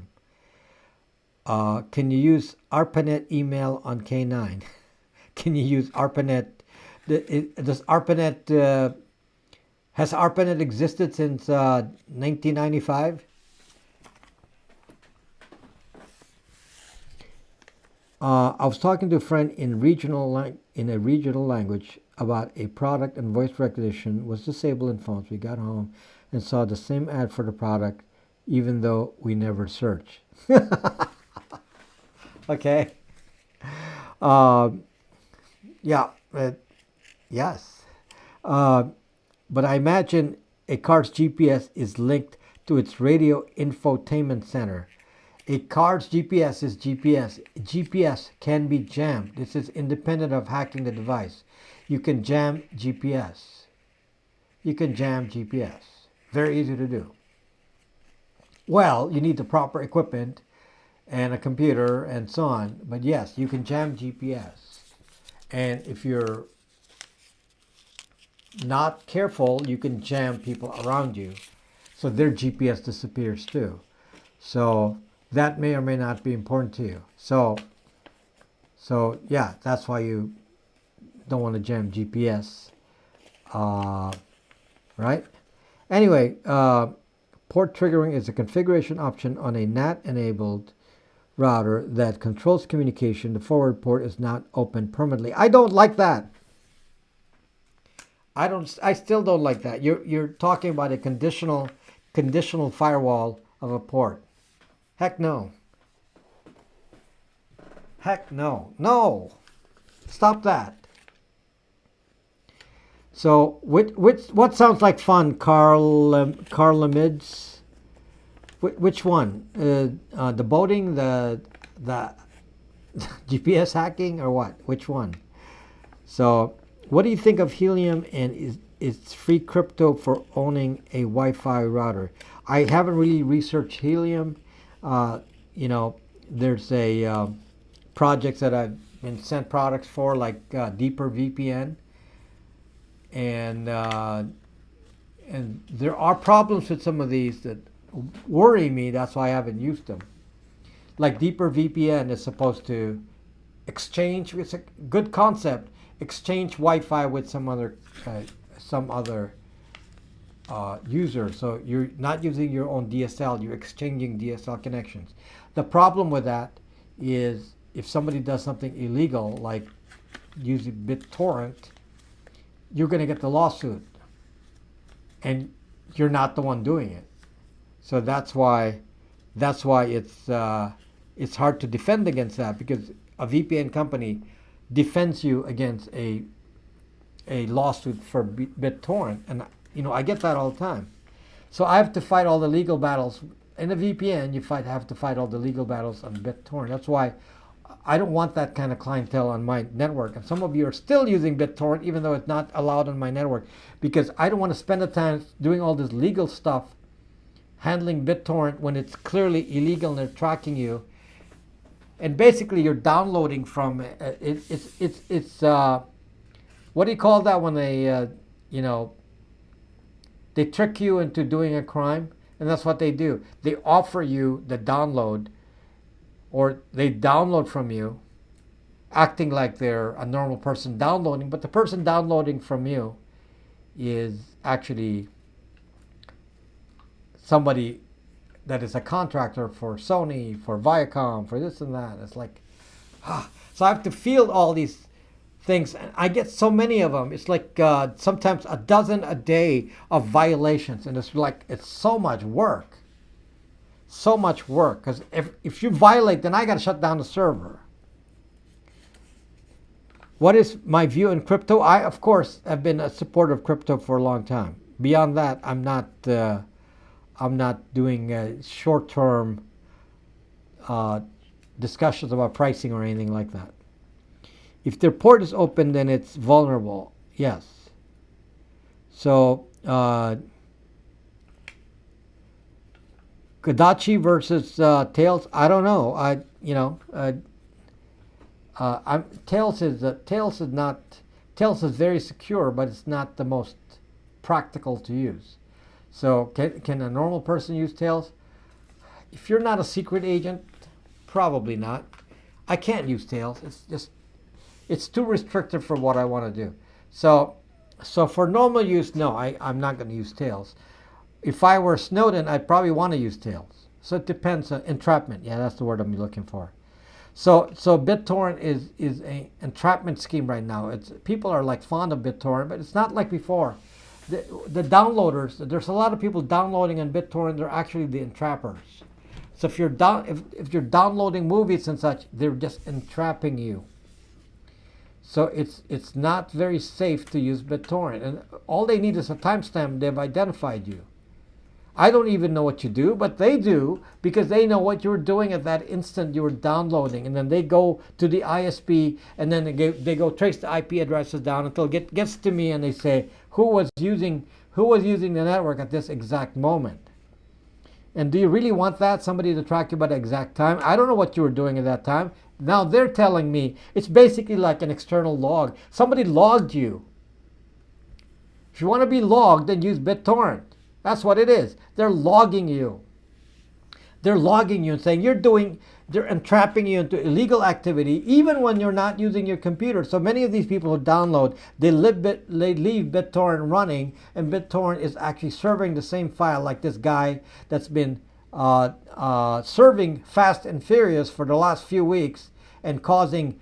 them. Can you use ARPANET email on K9? Can you use ARPANET? Does ARPANET, has ARPANET existed since 1995? I was talking to a friend in a regional language about a product, and voice recognition was disabled in phones. We got home and saw the same ad for the product, even though we never searched. Okay. Yeah. Yes. But I imagine a car's GPS is linked to its radio infotainment center. A car's GPS is GPS. GPS can be jammed. This is independent of hacking the device. You can jam GPS. You can jam GPS. Very easy to do. Well, you need the proper equipment, and a computer and so on. But yes, you can jam GPS. And if you're not careful, you can jam people around you. So their GPS disappears too. So that may or may not be important to you. So yeah, that's why you don't want to jam GPS. Right? Anyway, port triggering is a configuration option on a NAT-enabled router that controls communication. The forward port is not open permanently. I don't like that. I still don't like that. You're talking about a conditional firewall of a port. Heck no. Heck no. No. Stop that. So what sounds like fun, Carl Lamids? Which one? The boating, the GPS hacking, or what? Which one? So what do you think of Helium and its free crypto for owning a Wi-Fi router? I haven't really researched Helium. There's a projects that I've been sent products for, like Deeper VPN, and there are problems with some of these that worry me. That's why I haven't used them. Like Deeper VPN is supposed to exchange. It's a good concept. Exchange Wi-Fi with some other user. So you're not using your own DSL. You're exchanging DSL connections. The problem with that is if somebody does something illegal, like using BitTorrent, you're going to get the lawsuit, and you're not the one doing it. So that's why it's hard to defend against that, because a VPN company defends you against a lawsuit for BitTorrent, and I get that all the time. So I have to fight all the legal battles in a VPN. Have to fight all the legal battles on BitTorrent. That's why I don't want that kind of clientele on my network. And some of you are still using BitTorrent, even though it's not allowed on my network, because I don't want to spend the time doing all this legal stuff, handling BitTorrent when it's clearly illegal and they're tracking you. And basically, you're downloading from it's what do you call that when they they trick you into doing a crime? And that's what they do. They offer you the download, or they download from you, acting like they're a normal person downloading, but the person downloading from you is actually somebody that is a contractor for Sony, for Viacom, for this and that. It's like, so I have to field all these things, and I get so many of them. It's like sometimes a dozen a day of violations, and it's so much work. So much work, because if you violate, then I got to shut down the server. What is my view in crypto? I, of course, have been a supporter of crypto for a long time. Beyond that, I'm not doing short-term discussions about pricing or anything like that. If their port is open, then it's vulnerable. Yes. So Kodachi versus Tails. I don't know. Tails is very secure, but it's not the most practical to use. So can a normal person use Tails? If you're not a secret agent, probably not. I can't use Tails. It's too restrictive for what I want to do. So for normal use, no, I'm not going to use Tails. If I were Snowden, I'd probably want to use Tails. So it depends on entrapment. Yeah, that's the word I'm looking for. So BitTorrent is an entrapment scheme right now. People are like fond of BitTorrent, but it's not like before. The downloaders, there's a lot of people downloading on BitTorrent. They're actually the entrappers. So if you're downloading movies and such, they're just entrapping you. So it's not very safe to use BitTorrent, and all they need is a timestamp. They've identified you. I don't even know what you do, but they do, because they know what you're doing at that instant you were downloading, and then they go to the ISP, and then they go trace the IP addresses down until it gets to me, and they say who was using the network at this exact moment. And do you really want that? Somebody to track you by the exact time? I don't know what you were doing at that time. Now they're telling me it's basically like an external log. Somebody logged you. If you want to be logged, then use BitTorrent. That's what it is. They're logging you. They're logging you and saying they're entrapping you into illegal activity even when you're not using your computer. So many of these people who download, they leave BitTorrent running, and BitTorrent is actually serving the same file like this guy that's been serving Fast and Furious for the last few weeks and causing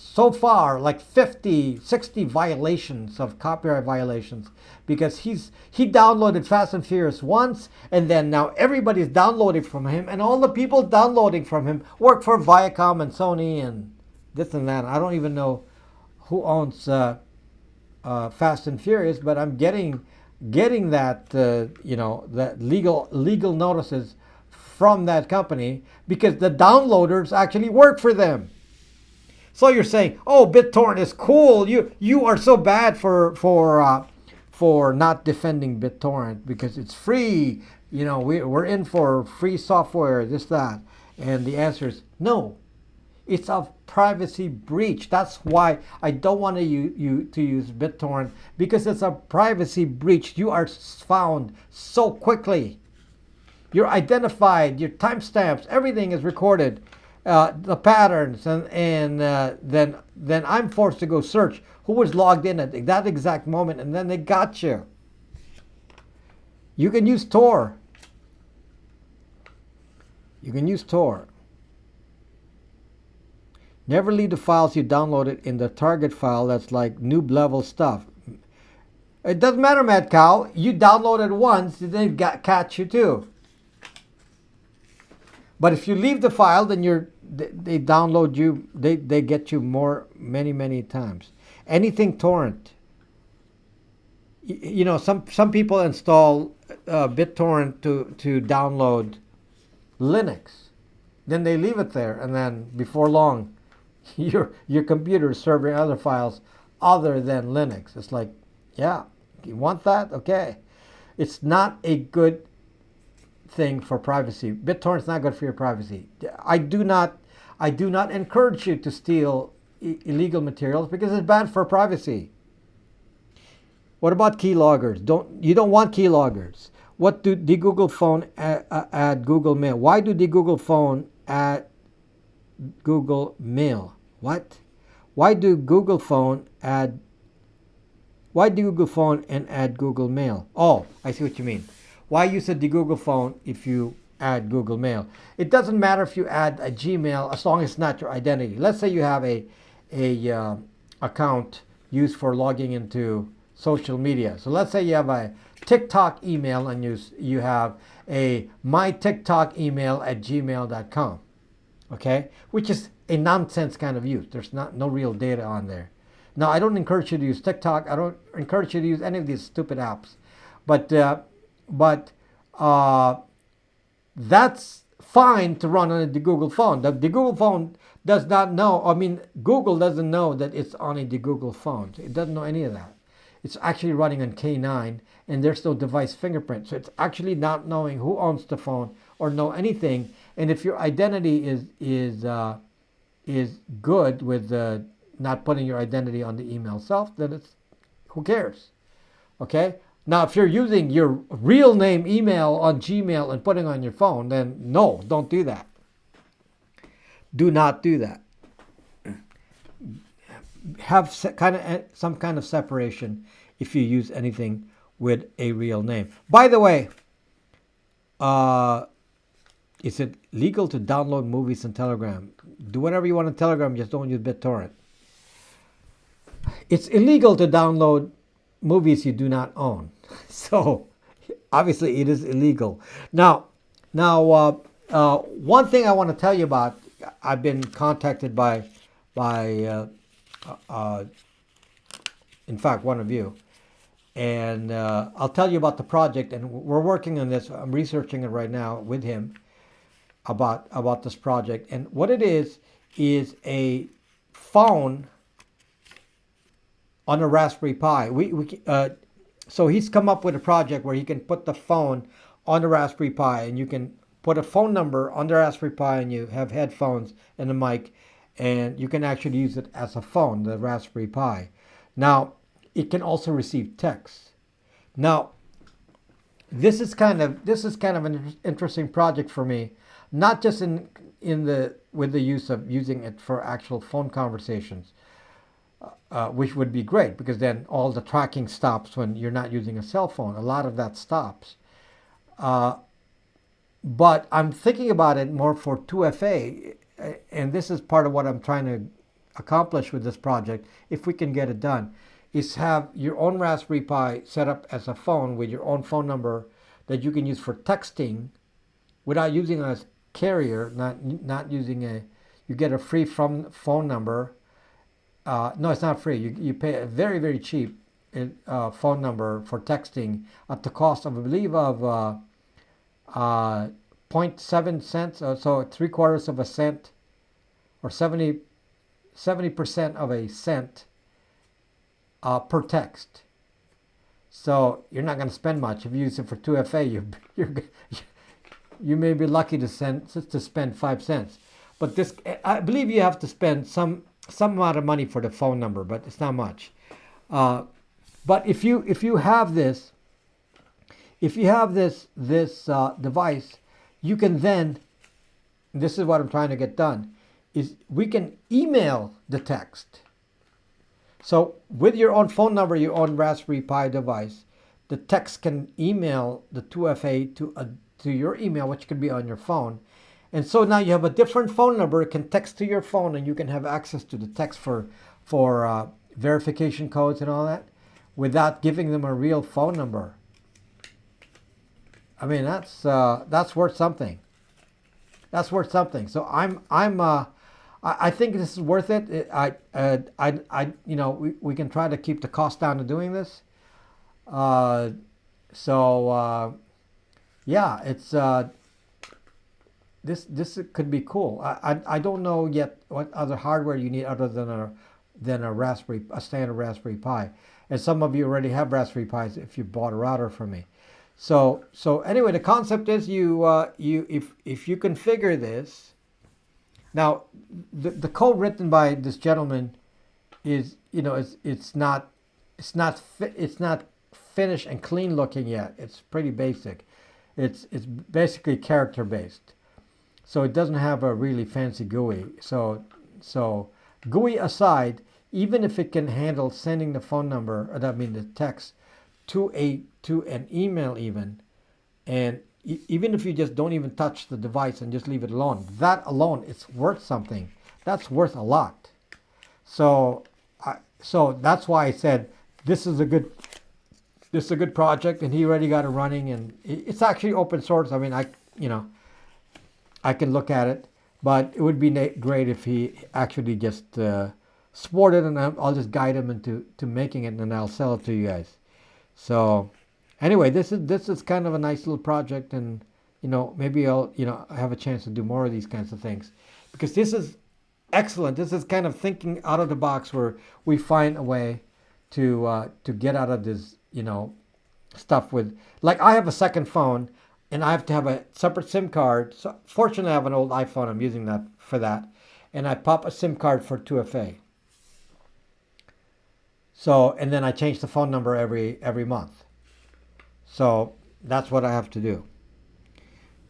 so far like 50, 60 violations of copyright violations, because he downloaded Fast and Furious once, and then now everybody's downloading from him, and all the people downloading from him work for Viacom and Sony and this and that. I don't even know who owns Fast and Furious, but I'm getting that that legal notices from that company because the downloaders actually work for them. So you're saying, oh, BitTorrent is cool. You are so bad for not defending BitTorrent because it's free. We're in for free software, this, that. And the answer is no. It's a privacy breach. That's why I don't want you to use BitTorrent, because it's a privacy breach. You are found so quickly. You're identified, your timestamps, everything is recorded. The patterns, and then I'm forced to go search who was logged in at that exact moment, and then they got you. You can use Tor. Never leave the files you downloaded in the target file. That's like noob level stuff. It doesn't matter, Mad Cow. You downloaded once, they catch you too. But if you leave the file, then they download you. They get you many times. Anything torrent. Some people install BitTorrent to download Linux. Then they leave it there, and then before long, your computer is serving other files other than Linux. It's like, yeah, you want that? Okay. It's not a good thing for privacy. BitTorrent's not good for your privacy. I do not encourage you to steal illegal materials because it's bad for privacy. What about keyloggers? You don't want keyloggers. What do the Google phone add Google Mail? Why do the Google phone add Google Mail? What? Why do Google phone and add Google Mail? Oh, I see what you mean. Why use the Google phone if you add Google Mail? It doesn't matter if you add a Gmail as long as it's not your identity. Let's say you have a account used for logging into social media. So let's say you have a TikTok email and you have a my TikTok email at gmail.com. Okay? Which is a nonsense kind of use. There's no real data on there. Now, I don't encourage you to use TikTok. I don't encourage you to use any of these stupid apps. But that's fine to run on the Google phone. The Google phone does not know, Google doesn't know that it's on the Google phone. It doesn't know any of that. It's actually running on K9, and there's no device fingerprint. So it's actually not knowing who owns the phone or know anything. And if your identity is good with not putting your identity on the email itself, then who cares? Okay? Now, if you're using your real name email on Gmail and putting on your phone, then no, don't do that. Do not do that. Have some kind of separation if you use anything with a real name. By the way, is it legal to download movies on Telegram? Do whatever you want on Telegram, just don't use BitTorrent. It's illegal to download movies you do not own. So, obviously, it is illegal. Now, one thing I want to tell you about, I've been contacted by in fact, one of you, and I'll tell you about the project, and we're working on this. I'm researching it right now with him about this project, and what it is a phone on a Raspberry Pi. So he's come up with a project where he can put the phone on the Raspberry Pi, and you can put a phone number on the Raspberry Pi, and you have headphones and a mic, and you can actually use it as a phone, the Raspberry Pi. Now, it can also receive text. Now, this is kind of an interesting project for me, not just with the use of using it for actual phone conversations, which would be great because then all the tracking stops when you're not using a cell phone. A lot of that stops. But I'm thinking about it more for 2FA, and this is part of what I'm trying to accomplish with this project, if we can get it done, is have your own Raspberry Pi set up as a phone with your own phone number that you can use for texting without using a carrier, not using you get a free phone number. No, it's not free. You pay a very, very cheap phone number for texting at the cost of, I believe, of 0.7 cents, so 3/4 of a cent, or 70% of a cent per text. So you're not going to spend much. If you use it for 2FA, you may be lucky to spend 5 cents. But this, I believe you have to spend some amount of money for the phone number, but it's not much. But if you have this device, you can then, this is what I'm trying to get done, is we can email the text. So with your own phone number, your own Raspberry Pi device, the text can email the 2FA to your email, which could be on your phone. And so now you have a different phone number. It can text to your phone, and you can have access to the text for verification codes and all that without giving them a real phone number. I mean, that's worth something. That's worth something. So I think this is worth it. We can try to keep the cost down to doing this. Yeah, it's this could be cool. I don't know yet what other hardware you need other than a standard Raspberry Pi. And some of you already have Raspberry Pis if you bought a router from me. So anyway, the concept is if you configure this. Now, the code written by this gentleman is, it's not finished and clean looking yet. It's pretty basic. It's basically character based. So it doesn't have a really fancy GUI. So GUI aside, even if it can handle sending the phone number, the text to an email even, and even if you just don't even touch the device and just leave it alone, that alone, it's worth something. That's worth a lot. So that's why I said this is a good project, and he already got it running, and it's actually open source. I mean, I can look at it, but it would be great if he actually just supported it, and I'll just guide him into making it, and then I'll sell it to you guys. So anyway, this is kind of a nice little project, and maybe I'll have a chance to do more of these kinds of things, because this is excellent. This is kind of thinking out of the box, where we find a way to get out of this stuff with, like, I have a second phone and I have to have a separate SIM card. So fortunately I have an old iPhone, I'm using that for that, and I pop a SIM card for 2FA. So, and then I change the phone number every month. So that's what I have to do.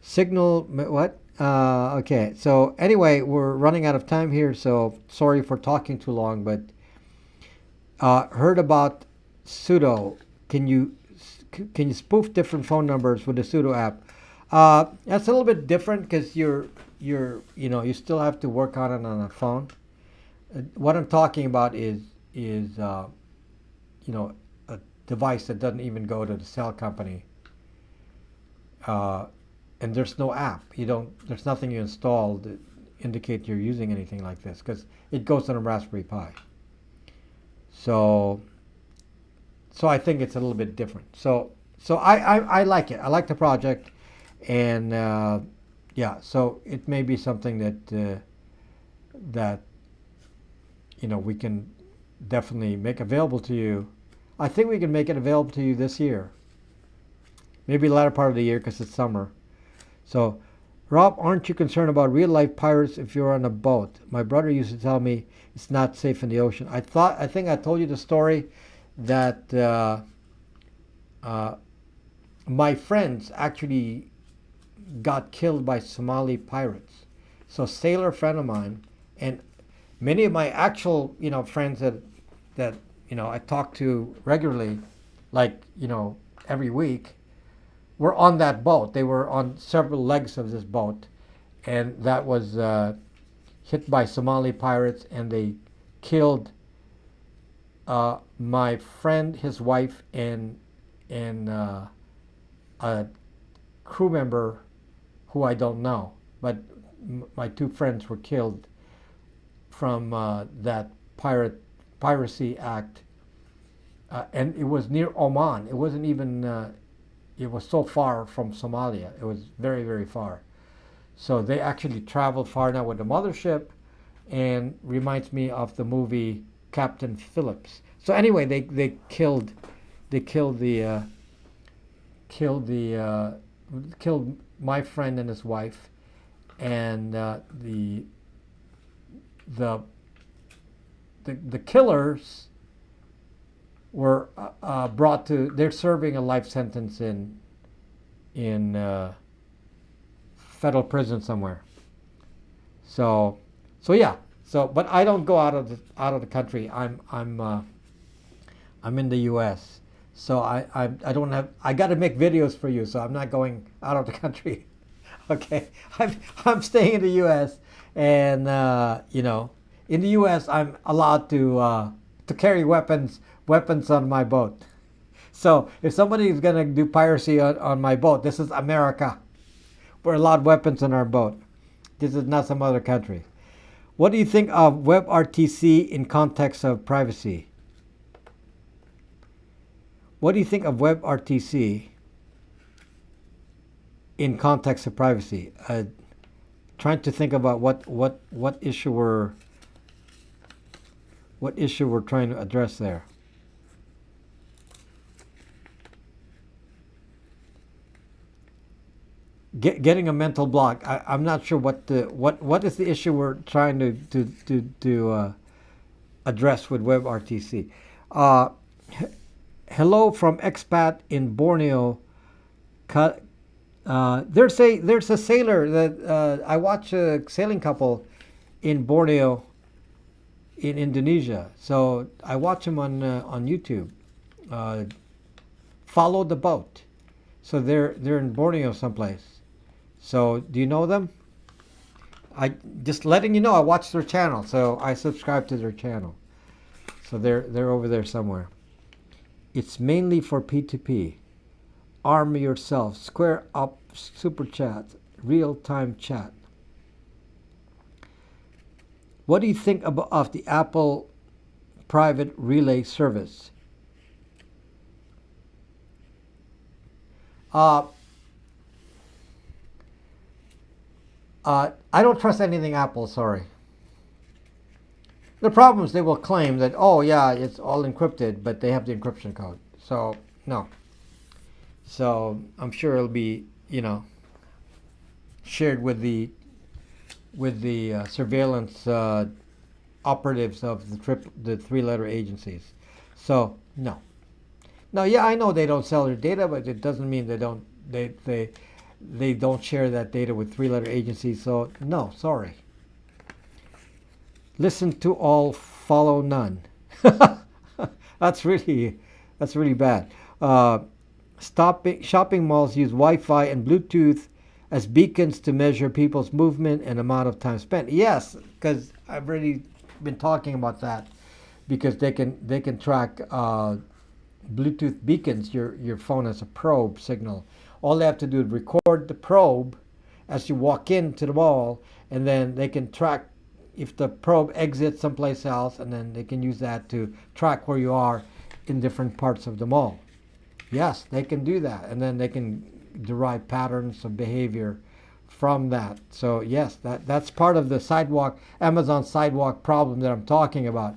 Signal, what? Okay, so anyway, we're running out of time here, so sorry for talking too long, but heard about Sudo. Can you spoof different phone numbers with the Sudo app? That's a little bit different, because you still have to work on it on a phone. What I'm talking about is a device that doesn't even go to the cell company, and there's no app. There's nothing you install to indicate you're using anything like this, because it goes on a Raspberry Pi. So I think it's a little bit different. So I like it. I like the project, and yeah. So it may be something that we can definitely make available to you. I think we can make it available to you this year. Maybe the latter part of the year because it's summer. So, Rob, aren't you concerned about real life pirates if you're on a boat? My brother used to tell me it's not safe in the ocean. I think I told you the story that uh, my friends actually got killed by Somali pirates. So, sailor friend of mine, and many of my actual, friends that I talk to regularly, like every week, were on that boat. They were on several legs of this boat, and that was hit by Somali pirates, and they killed my friend, his wife, and a crew member who I don't know. But my two friends were killed from that piracy act, and it was near Oman. It wasn't even. It was so far from Somalia. It was very, very far. So they actually traveled far now with the mothership, and reminds me of the movie Captain Phillips. So anyway, they killed the killed my friend and his wife, and the killers were brought to. They're serving a life sentence in federal prison somewhere. So yeah. So, but I don't go out of the country. I'm in the U.S. So I don't have. I got to make videos for you. So I'm not going out of the country. Okay, I'm staying in the U.S. and in the U.S. I'm allowed to carry weapons on my boat. So if somebody is gonna do piracy on my boat, this is America. We're allowed weapons on our boat. This is not some other country. What do you think of WebRTC in context of privacy? What do you think of WebRTC in context of privacy? Trying to think about what issue we're trying to address there. Getting a mental block. I'm not sure what is the issue we're trying to address with WebRTC. Hello from expat in Borneo. There's a sailor that I watch a sailing couple in Borneo, in Indonesia. So I watch them on YouTube. Follow the boat. So they're in Borneo someplace. So do you know them? I just letting you know. I watch their channel, so I subscribe to their channel. So they're over there somewhere. It's mainly for P2P. Arm yourself. Square up. Super chat. Real time chat. What do you think of the Apple private relay service? I don't trust anything Apple, sorry. The problem is they will claim that, oh yeah, it's all encrypted, but they have the encryption code. So, no. So, I'm sure it'll be, shared with the surveillance operatives of the three-letter agencies. So, no. Now, yeah, I know they don't sell their data, but it doesn't mean they don't share that data with three-letter agencies. So, no, sorry. Listen to all, follow none. That's really bad. Shopping malls use Wi-Fi and Bluetooth as beacons to measure people's movement and amount of time spent. Yes, because I've already been talking about that, because they can track Bluetooth beacons. Your phone has a probe signal. All they have to do is record the probe as you walk into the mall, and then they can track if the probe exits someplace else, and then they can use that to track where you are in different parts of the mall. Yes, they can do that, and then they can derive patterns of behavior from that. So yes, that's part of the Amazon Sidewalk problem that I'm talking about.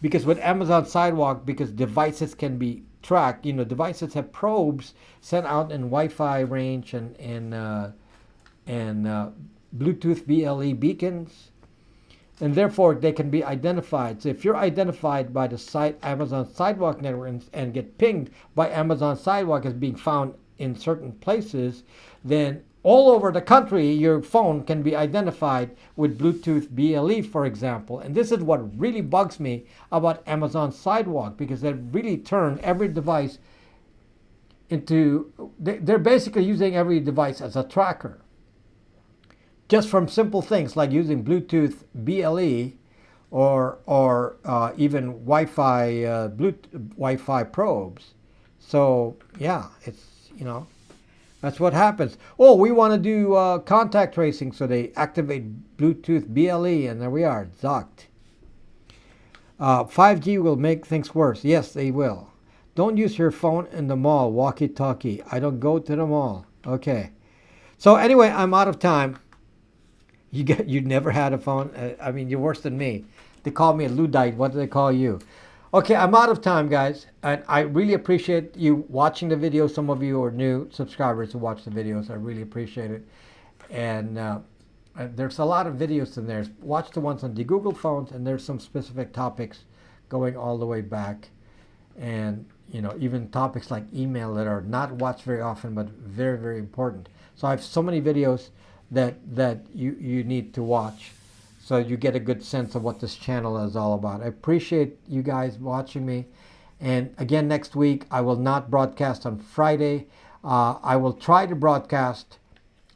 Because with Amazon Sidewalk, because devices can be track, devices have probes sent out in Wi-Fi range and Bluetooth BLE beacons, and therefore they can be identified. So if you're identified by the site Amazon Sidewalk network and get pinged by Amazon Sidewalk as being found in certain places, then all over the country your phone can be identified with Bluetooth BLE, for example. And this is what really bugs me about Amazon Sidewalk, because they really turn every device into, they're basically using every device as a tracker. Just from simple things like using Bluetooth BLE or even Wi-Fi probes. So yeah, it's that's what happens. Oh, we want to do contact tracing, so they activate Bluetooth BLE, and there we are, Zucks. 5G will make things worse. Yes, they will. Don't use your phone in the mall, walkie-talkie. I don't go to the mall. Okay. So anyway, I'm out of time. You never had a phone? I mean, you're worse than me. They call me a Luddite. What do they call you? Okay, I'm out of time, guys. And I really appreciate you watching the video. Some of you are new subscribers who watch the videos. I really appreciate it. And there's a lot of videos in there. Watch the ones on the Google phones, and there's some specific topics going all the way back. And, even topics like email that are not watched very often, but very, very important. So I have so many videos that you need to watch, so you get a good sense of what this channel is all about. I appreciate you guys watching me. And again, next week I will not broadcast on Friday. I will try to broadcast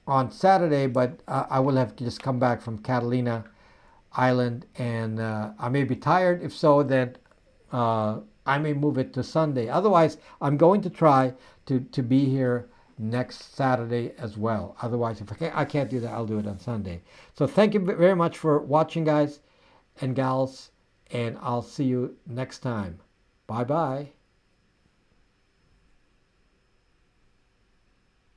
on Saturday, but I will have to just come back from Catalina Island, and I may be tired. If so, then I may move it to Sunday. Otherwise, I'm going to try to be here next Saturday as well. Otherwise, if I can't do that, I'll do it on Sunday. So thank you very much for watching, guys and gals, and I'll see you next time. Bye-bye.